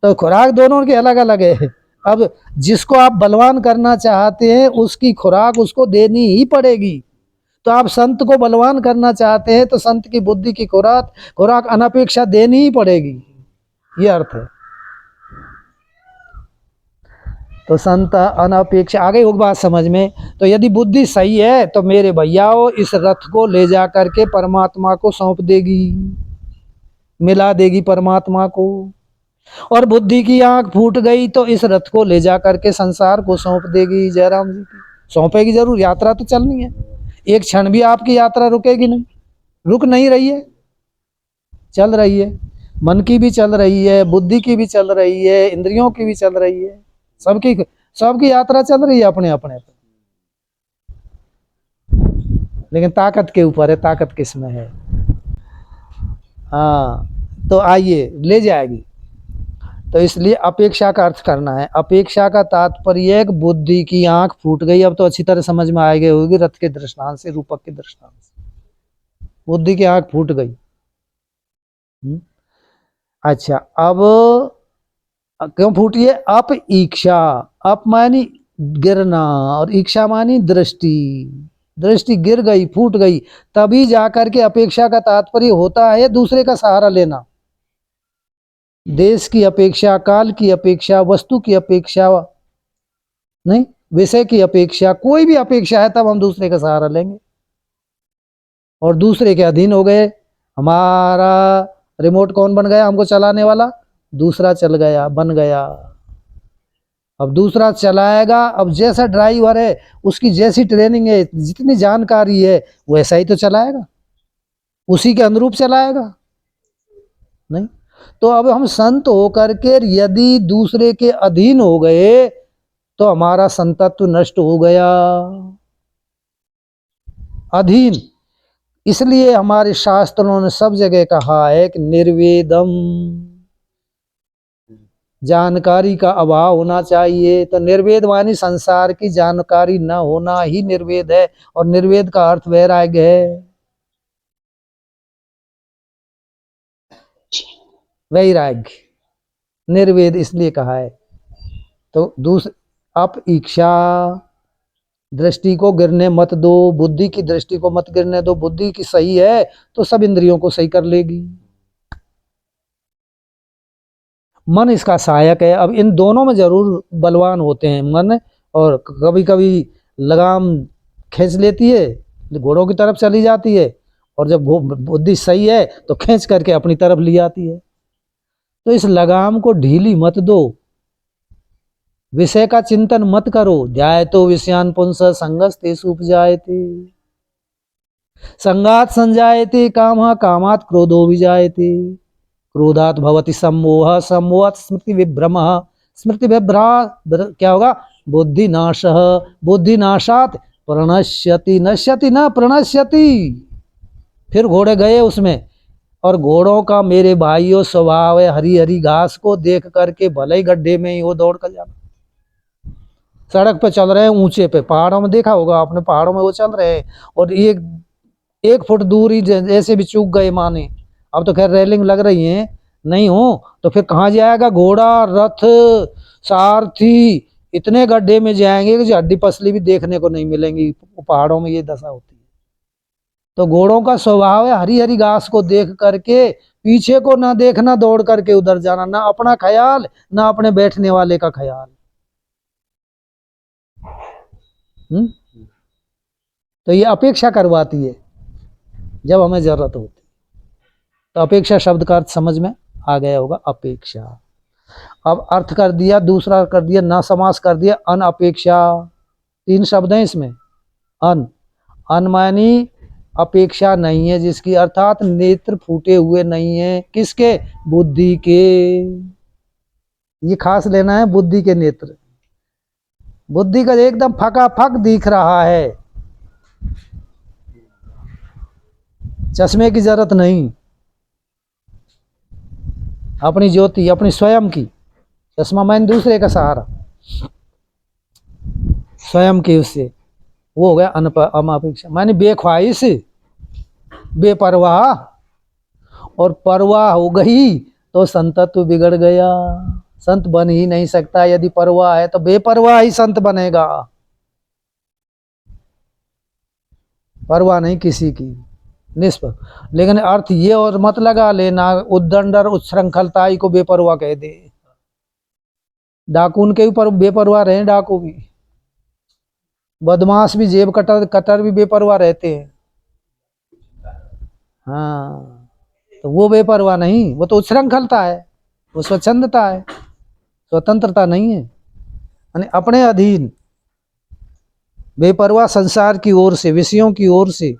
तो खुराक दोनों की अलग अलग है। अब जिसको आप बलवान करना चाहते हैं उसकी खुराक उसको देनी ही पड़ेगी। तो आप संत को बलवान करना चाहते हैं तो संत की बुद्धि की खुराक अनपेक्षा देनी ही पड़ेगी, ये अर्थ है। तो संत अनपेक्षा, आ गई वो बात समझ में। तो यदि बुद्धि सही है तो मेरे भैयाओ इस रथ को ले जा करके परमात्मा को सौंप देगी, मिला देगी परमात्मा को। और बुद्धि की आंख फूट गई तो इस रथ को ले जा करके संसार को सौंप देगी, जयराम जी की सौंपेगी जरूर। यात्रा तो चलनी है, एक क्षण भी आपकी यात्रा रुकेगी नहीं, रुक नहीं रही है, चल रही है। मन की भी चल रही है, बुद्धि की भी चल रही है, इंद्रियों की भी चल रही है, सबकी यात्रा चल रही है अपने अपने पर। लेकिन ताकत के ऊपर है, ताकत किसमें है। हाँ, तो आइए ले जाएगी। तो इसलिए अपेक्षा का अर्थ करना है। अपेक्षा का तात्पर्य एक बुद्धि की आंख फूट गई। अब तो अच्छी तरह समझ में आ गई होगी रथ के दृष्टांत से, रूपक के दृष्टांत से। बुद्धि की आंख फूट गई। अच्छा, अब क्यों फूटी है? अप इच्छा, अप मानी गिरना और इच्छा मानी दृष्टि। दृष्टि गिर गई, फूट गई, तभी जाकर के अपेक्षा का तात्पर्य होता है दूसरे का सहारा लेना। देश की अपेक्षा, काल की अपेक्षा, वस्तु की अपेक्षा नहीं, विषय की अपेक्षा, कोई भी अपेक्षा है तब हम दूसरे का सहारा लेंगे और दूसरे के अधीन हो गए। हमारा रिमोट कौन बन गया हमको चलाने वाला? दूसरा चल गया, बन गया। अब दूसरा चलाएगा। अब जैसा ड्राइवर है उसकी जैसी ट्रेनिंग है, जितनी जानकारी है वैसा ही तो चलाएगा, उसी के अनुरूप चलाएगा नहीं। तो अब हम संत होकर के यदि दूसरे के अधीन हो गए तो हमारा संतत्व नष्ट हो गया। अधीन, इसलिए हमारे शास्त्रों ने सब जगह कहा है कि निर्वेदम, जानकारी का अभाव होना चाहिए। तो निर्वेद मानी संसार की जानकारी न होना ही निर्वेद है, और निर्वेद का अर्थ वैराग्य है। वैराग्य, निर्वेद इसलिए कहा है। तो अप इच्छा, दृष्टि को गिरने मत दो, बुद्धि की दृष्टि को मत गिरने दो। बुद्धि की सही है तो सब इंद्रियों को सही कर लेगी। मन इसका सहायक है। अब इन दोनों में जरूर बलवान होते हैं मन, और कभी कभी लगाम खींच लेती है, घोड़ों की तरफ चली जाती है, और जब बुद्धि सही है तो खींच करके अपनी तरफ ले आती है। तो इस लगाम को ढीली मत दो, विषय का चिंतन मत करो। ध्याय तो विषयान पुंस संगस तेषु उपजायते, संगात संजायते कामः, कामात् क्रोधो विजायते, क्रोधात भवति सम्मोह, सम्मोहात् स्मृति विभ्रम, स्मृति विभ्रा क्या होगा? बुद्धि नाश, बुद्धि नाशात प्रणश्यति, नश्यति न प्रणश्यति। फिर घोड़े गए उसमें। और घोड़ों का मेरे भाइयों स्वभाव है हरी हरी घास को देख करके भले ही गड्ढे में ही वो दौड़ कर जाना। सड़क पे चल रहे हैं ऊंचे पे, पहाड़ों में देखा होगा आपने, पहाड़ों में वो चल रहे हैं और एक फुट दूर ही जैसे भी चूक गए माने। अब तो खैर रेलिंग लग रही है, नहीं हो तो फिर कहाँ जाएगा घोड़ा, रथ, सारथी, इतने गड्ढे में जाएंगे कि हड्डी पसली भी देखने को नहीं मिलेंगी। पहाड़ों में ये दशा होती है। तो घोड़ों का स्वभाव है हरी हरी घास को देख करके पीछे को ना देखना, दौड़ करके उधर जाना, ना अपना ख्याल ना अपने बैठने वाले का ख्याल। तो ये अपेक्षा करवाती है जब हमें जरूरत होती। तो अपेक्षा शब्द का अर्थ समझ में आ गया होगा अपेक्षा। अब अर्थ कर दिया, दूसरा कर दिया, न समास कर दिया, अनअपेक्षा। 3 शब्द हैं इसमें। अन मानी अपेक्षा नहीं है जिसकी, अर्थात नेत्र फूटे हुए नहीं है। किसके? बुद्धि के। ये खास लेना है, बुद्धि के नेत्र। बुद्धि का एकदम फका फक दिख रहा है, चश्मे की जरूरत नहीं। अपनी ज्योति, अपनी स्वयं की। चश्मा मैंने दूसरे का सहारा, स्वयं की, उससे वो हो गया अनपेक्षा। माने बेख्वाहिश, बेपरवाह। और परवाह हो गई तो संतत्व बिगड़ गया। संत बन ही नहीं सकता। यदि परवाह है तो बेपरवाह ही संत बनेगा। परवाह नहीं किसी की, निष्पक्ष। लेकिन अर्थ ये और मत लगा लेना उद्दंड और उच्छृंखलताई को बेपरवाह कह दे। डाकू के ऊपर बेपरवाह रहे, डाकू भी, बदमाश भी, जेब कटर भी बेपरवाह रहते हैं। हाँ, तो वो बेपरवाह नहीं, वो तो उच्छृंखलता है, वो स्वच्छंदता है, स्वतंत्रता नहीं है। यानी अपने अधीन, बेपरवाह संसार की ओर से, विषयों की ओर से,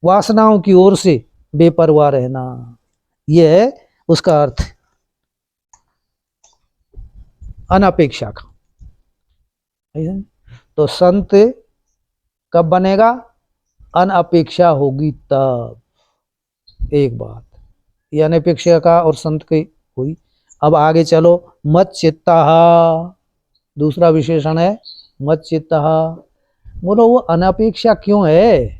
वासनाओं की ओर से बेपरवाह रहना, यह है उसका अर्थ अनपेक्षा का। तो संत कब बनेगा? अनपेक्षा होगी तब। एक बात ये अनपेक्षा का और संत की हुई। अब आगे चलो, मत चित्ता, दूसरा विशेषण है मत चित्ता। बोलो वो अनपेक्षा क्यों है?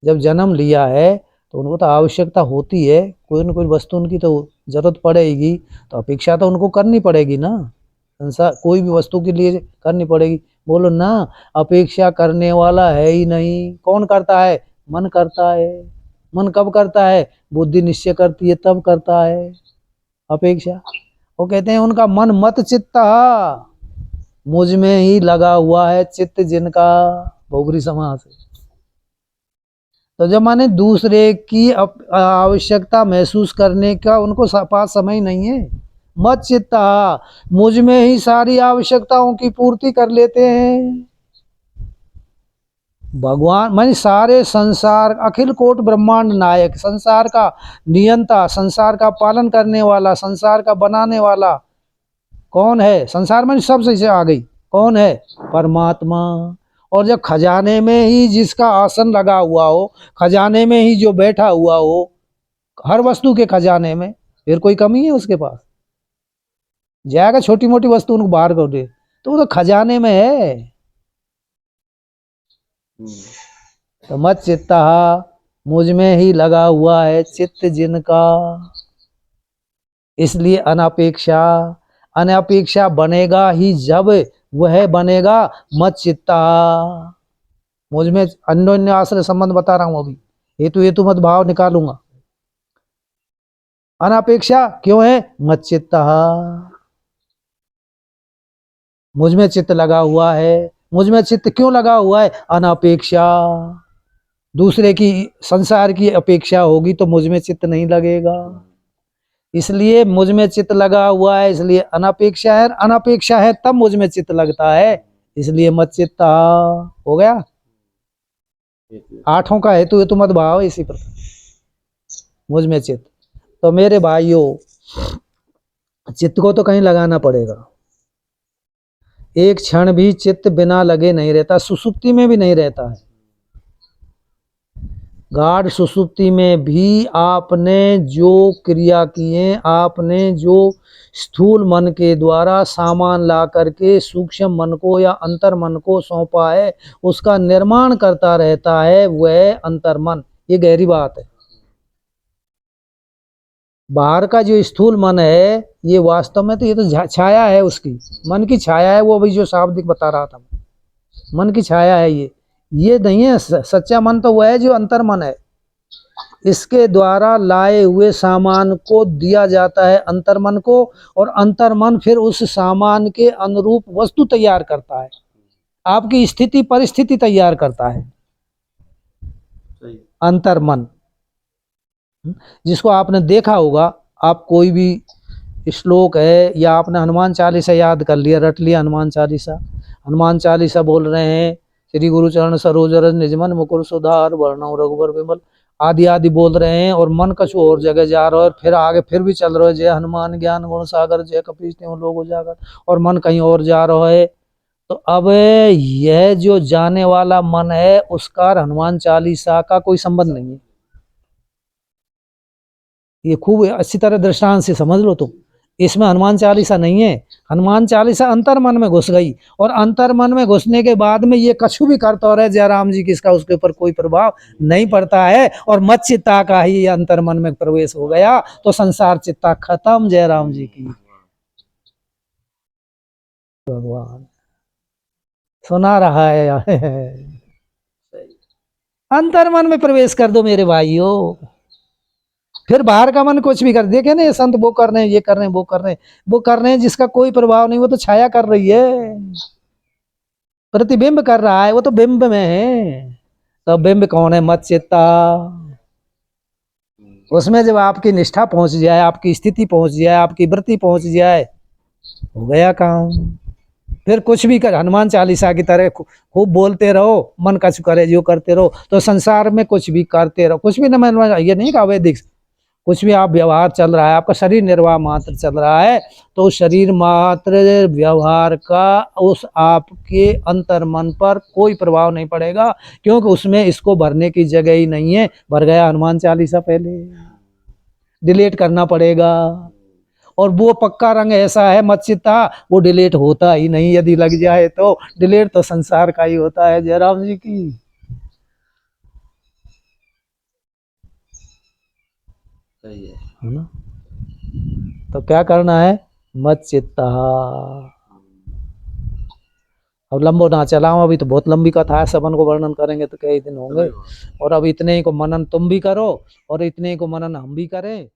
जब जन्म लिया है तो उनको तो आवश्यकता होती है, कोई न कोई वस्तु उनकी तो जरूरत पड़ेगी, तो अपेक्षा तो उनको करनी पड़ेगी ना। संसार कोई भी वस्तु के लिए करनी पड़ेगी। बोलो ना, अपेक्षा करने वाला है ही नहीं। कौन करता है? मन करता है। मन कब करता है? बुद्धि निश्चय करती है तब करता है अपेक्षा। वो कहते हैं उनका मन मत चित्ता, मुझ में ही लगा हुआ है चित्त जिनका, बहुब्री समास है। तो जब माने दूसरे की आवश्यकता महसूस करने का उनको पास समय नहीं है। मत चित्ता, मुझ में ही सारी आवश्यकताओं की पूर्ति कर लेते हैं भगवान। माने सारे संसार, अखिल कोट ब्रह्मांड नायक, संसार का नियंता, संसार का पालन करने वाला, संसार का बनाने वाला कौन है? संसार में सब से आ गई, कौन है? परमात्मा। और जब खजाने में ही जिसका आसन लगा हुआ हो, खजाने में ही जो बैठा हुआ हो, हर वस्तु के खजाने में, फिर कोई कमी है उसके पास? जाएगा छोटी मोटी वस्तु उनको बाहर कर दे, तो वो तो खजाने में है। तो मत चित्ता, मुझ में ही लगा हुआ है चित्त जिनका, इसलिए अनपेक्षा। अनपेक्षा बनेगा ही जब वह बनेगा मत चित्ता। मुझ में अन्योन्य आश्रय संबंध बता रहा हूं, अभी हेतु हेतु मत भाव निकालूंगा। अनपेक्षा क्यों है? मत चित्ता, मुझ में चित्त लगा हुआ है। मुझ में चित्त क्यों लगा हुआ है? अनपेक्षा। दूसरे की, संसार की अपेक्षा होगी तो मुझ में चित्त नहीं लगेगा, इसलिए मुझ में चित्त लगा हुआ है, इसलिए अनपेक्षा है। अनपेक्षा है तब मुझ में चित्त लगता है, इसलिए मत चित्ता। हो गया? 8 का हेतु हेतु मत भाव इसी प्रकार मुझ में चित्त। तो मेरे भाइयों, चित्त को तो कहीं लगाना पड़ेगा। एक क्षण भी चित्त बिना लगे नहीं रहता, सुसुप्ति में भी नहीं रहता है। गाढ़ सुसुप्ति में भी आपने जो क्रिया किए, आपने जो स्थूल मन के द्वारा सामान ला करके सूक्ष्म मन को या अंतर मन को सौंपा है, उसका निर्माण करता रहता है वह अंतर मन। ये गहरी बात है। बाहर का जो स्थूल मन है, ये वास्तव में तो ये तो छाया है उसकी, मन की छाया है। वो अभी जो शाब्दिक बता रहा था, मन की छाया है ये नहीं है। सच्चा मन तो वह है जो अंतर मन है। इसके द्वारा लाए हुए सामान को दिया जाता है अंतर मन को, और अंतर मन फिर उस सामान के अनुरूप वस्तु तैयार करता है, आपकी स्थिति परिस्थिति तैयार करता है अंतर मन। जिसको आपने देखा होगा, आप कोई भी श्लोक है या आपने हनुमान चालीसा याद कर लिया, रट लिया हनुमान चालीसा बोल रहे हैं, श्री गुरु चरण सरोज रज निज मन मुकुर सुधार वर्णम रघुबर विमल आदि आदि बोल रहे हैं, और मन कछु और जगह जा रहा है, और फिर आगे फिर भी चल रहा है, जय हनुमान ज्ञान गुण सागर जय कपीस त्यों लोक उजागर, और मन कहीं और जा रहा है। तो अब यह जो जाने वाला मन है उसका हनुमान चालीसा का कोई संबंध नहीं है। ये खूब अच्छी तरह दृष्टांत से समझ लो तुम, इसमें हनुमान चालीसा नहीं है। हनुमान चालीसा अंतर मन में घुस गई, और अंतर मन में घुसने के बाद में ये कछु भी करता रहे जयराम जी की, इसका उसके ऊपर कोई प्रभाव नहीं पड़ता है, और मत चित्ता का ही अंतर मन में प्रवेश हो गया तो संसार चित्ता खत्म जयराम जी की। भगवान सुना रहा है अंतर मन में प्रवेश कर दो मेरे भाइयों, फिर बाहर का मन कुछ भी कर, देखे ना ये संत वो कर रहे हैं, ये कर रहे हैं, वो कर रहे हैं, जिसका कोई प्रभाव नहीं, वो तो छाया कर रही है, प्रतिबिंब कर रहा है, वो तो बिंब में है। तो बिंब कौन है? मत चित्ता। उसमें जब आपकी निष्ठा पहुंच जाए, आपकी स्थिति पहुंच जाए, आपकी वृत्ति पहुंच जाए, हो गया काम। फिर कुछ भी कर, हनुमान चालीसा की तरह खूब बोलते रहो, मन कछु करे जो करते रहो, तो संसार में कुछ भी करते रहो, कुछ भी न, ये नहीं कहा वैदिक, कुछ भी आप व्यवहार चल रहा है, आपका शरीर निर्वाह मात्र चल रहा है, तो शरीर मात्र व्यवहार का उस आपके अंतर मन पर कोई प्रभाव नहीं पड़ेगा, क्योंकि उसमें इसको भरने की जगह ही नहीं है। भर गया हनुमान चालीसा, पहले डिलीट करना पड़ेगा। और वो पक्का रंग ऐसा है मत चित्ता, वो डिलीट होता ही नहीं, यदि लग जाए तो डिलीट तो संसार का ही होता है जयराम जी की। सही है ना? तो क्या करना है? मत चित्ता। अब लंबो ना चलाओ, अभी तो बहुत लंबी कथा है, सबन को वर्णन करेंगे तो कई दिन होंगे, और अब इतने ही को मनन तुम भी करो और इतने ही को मनन हम भी करें।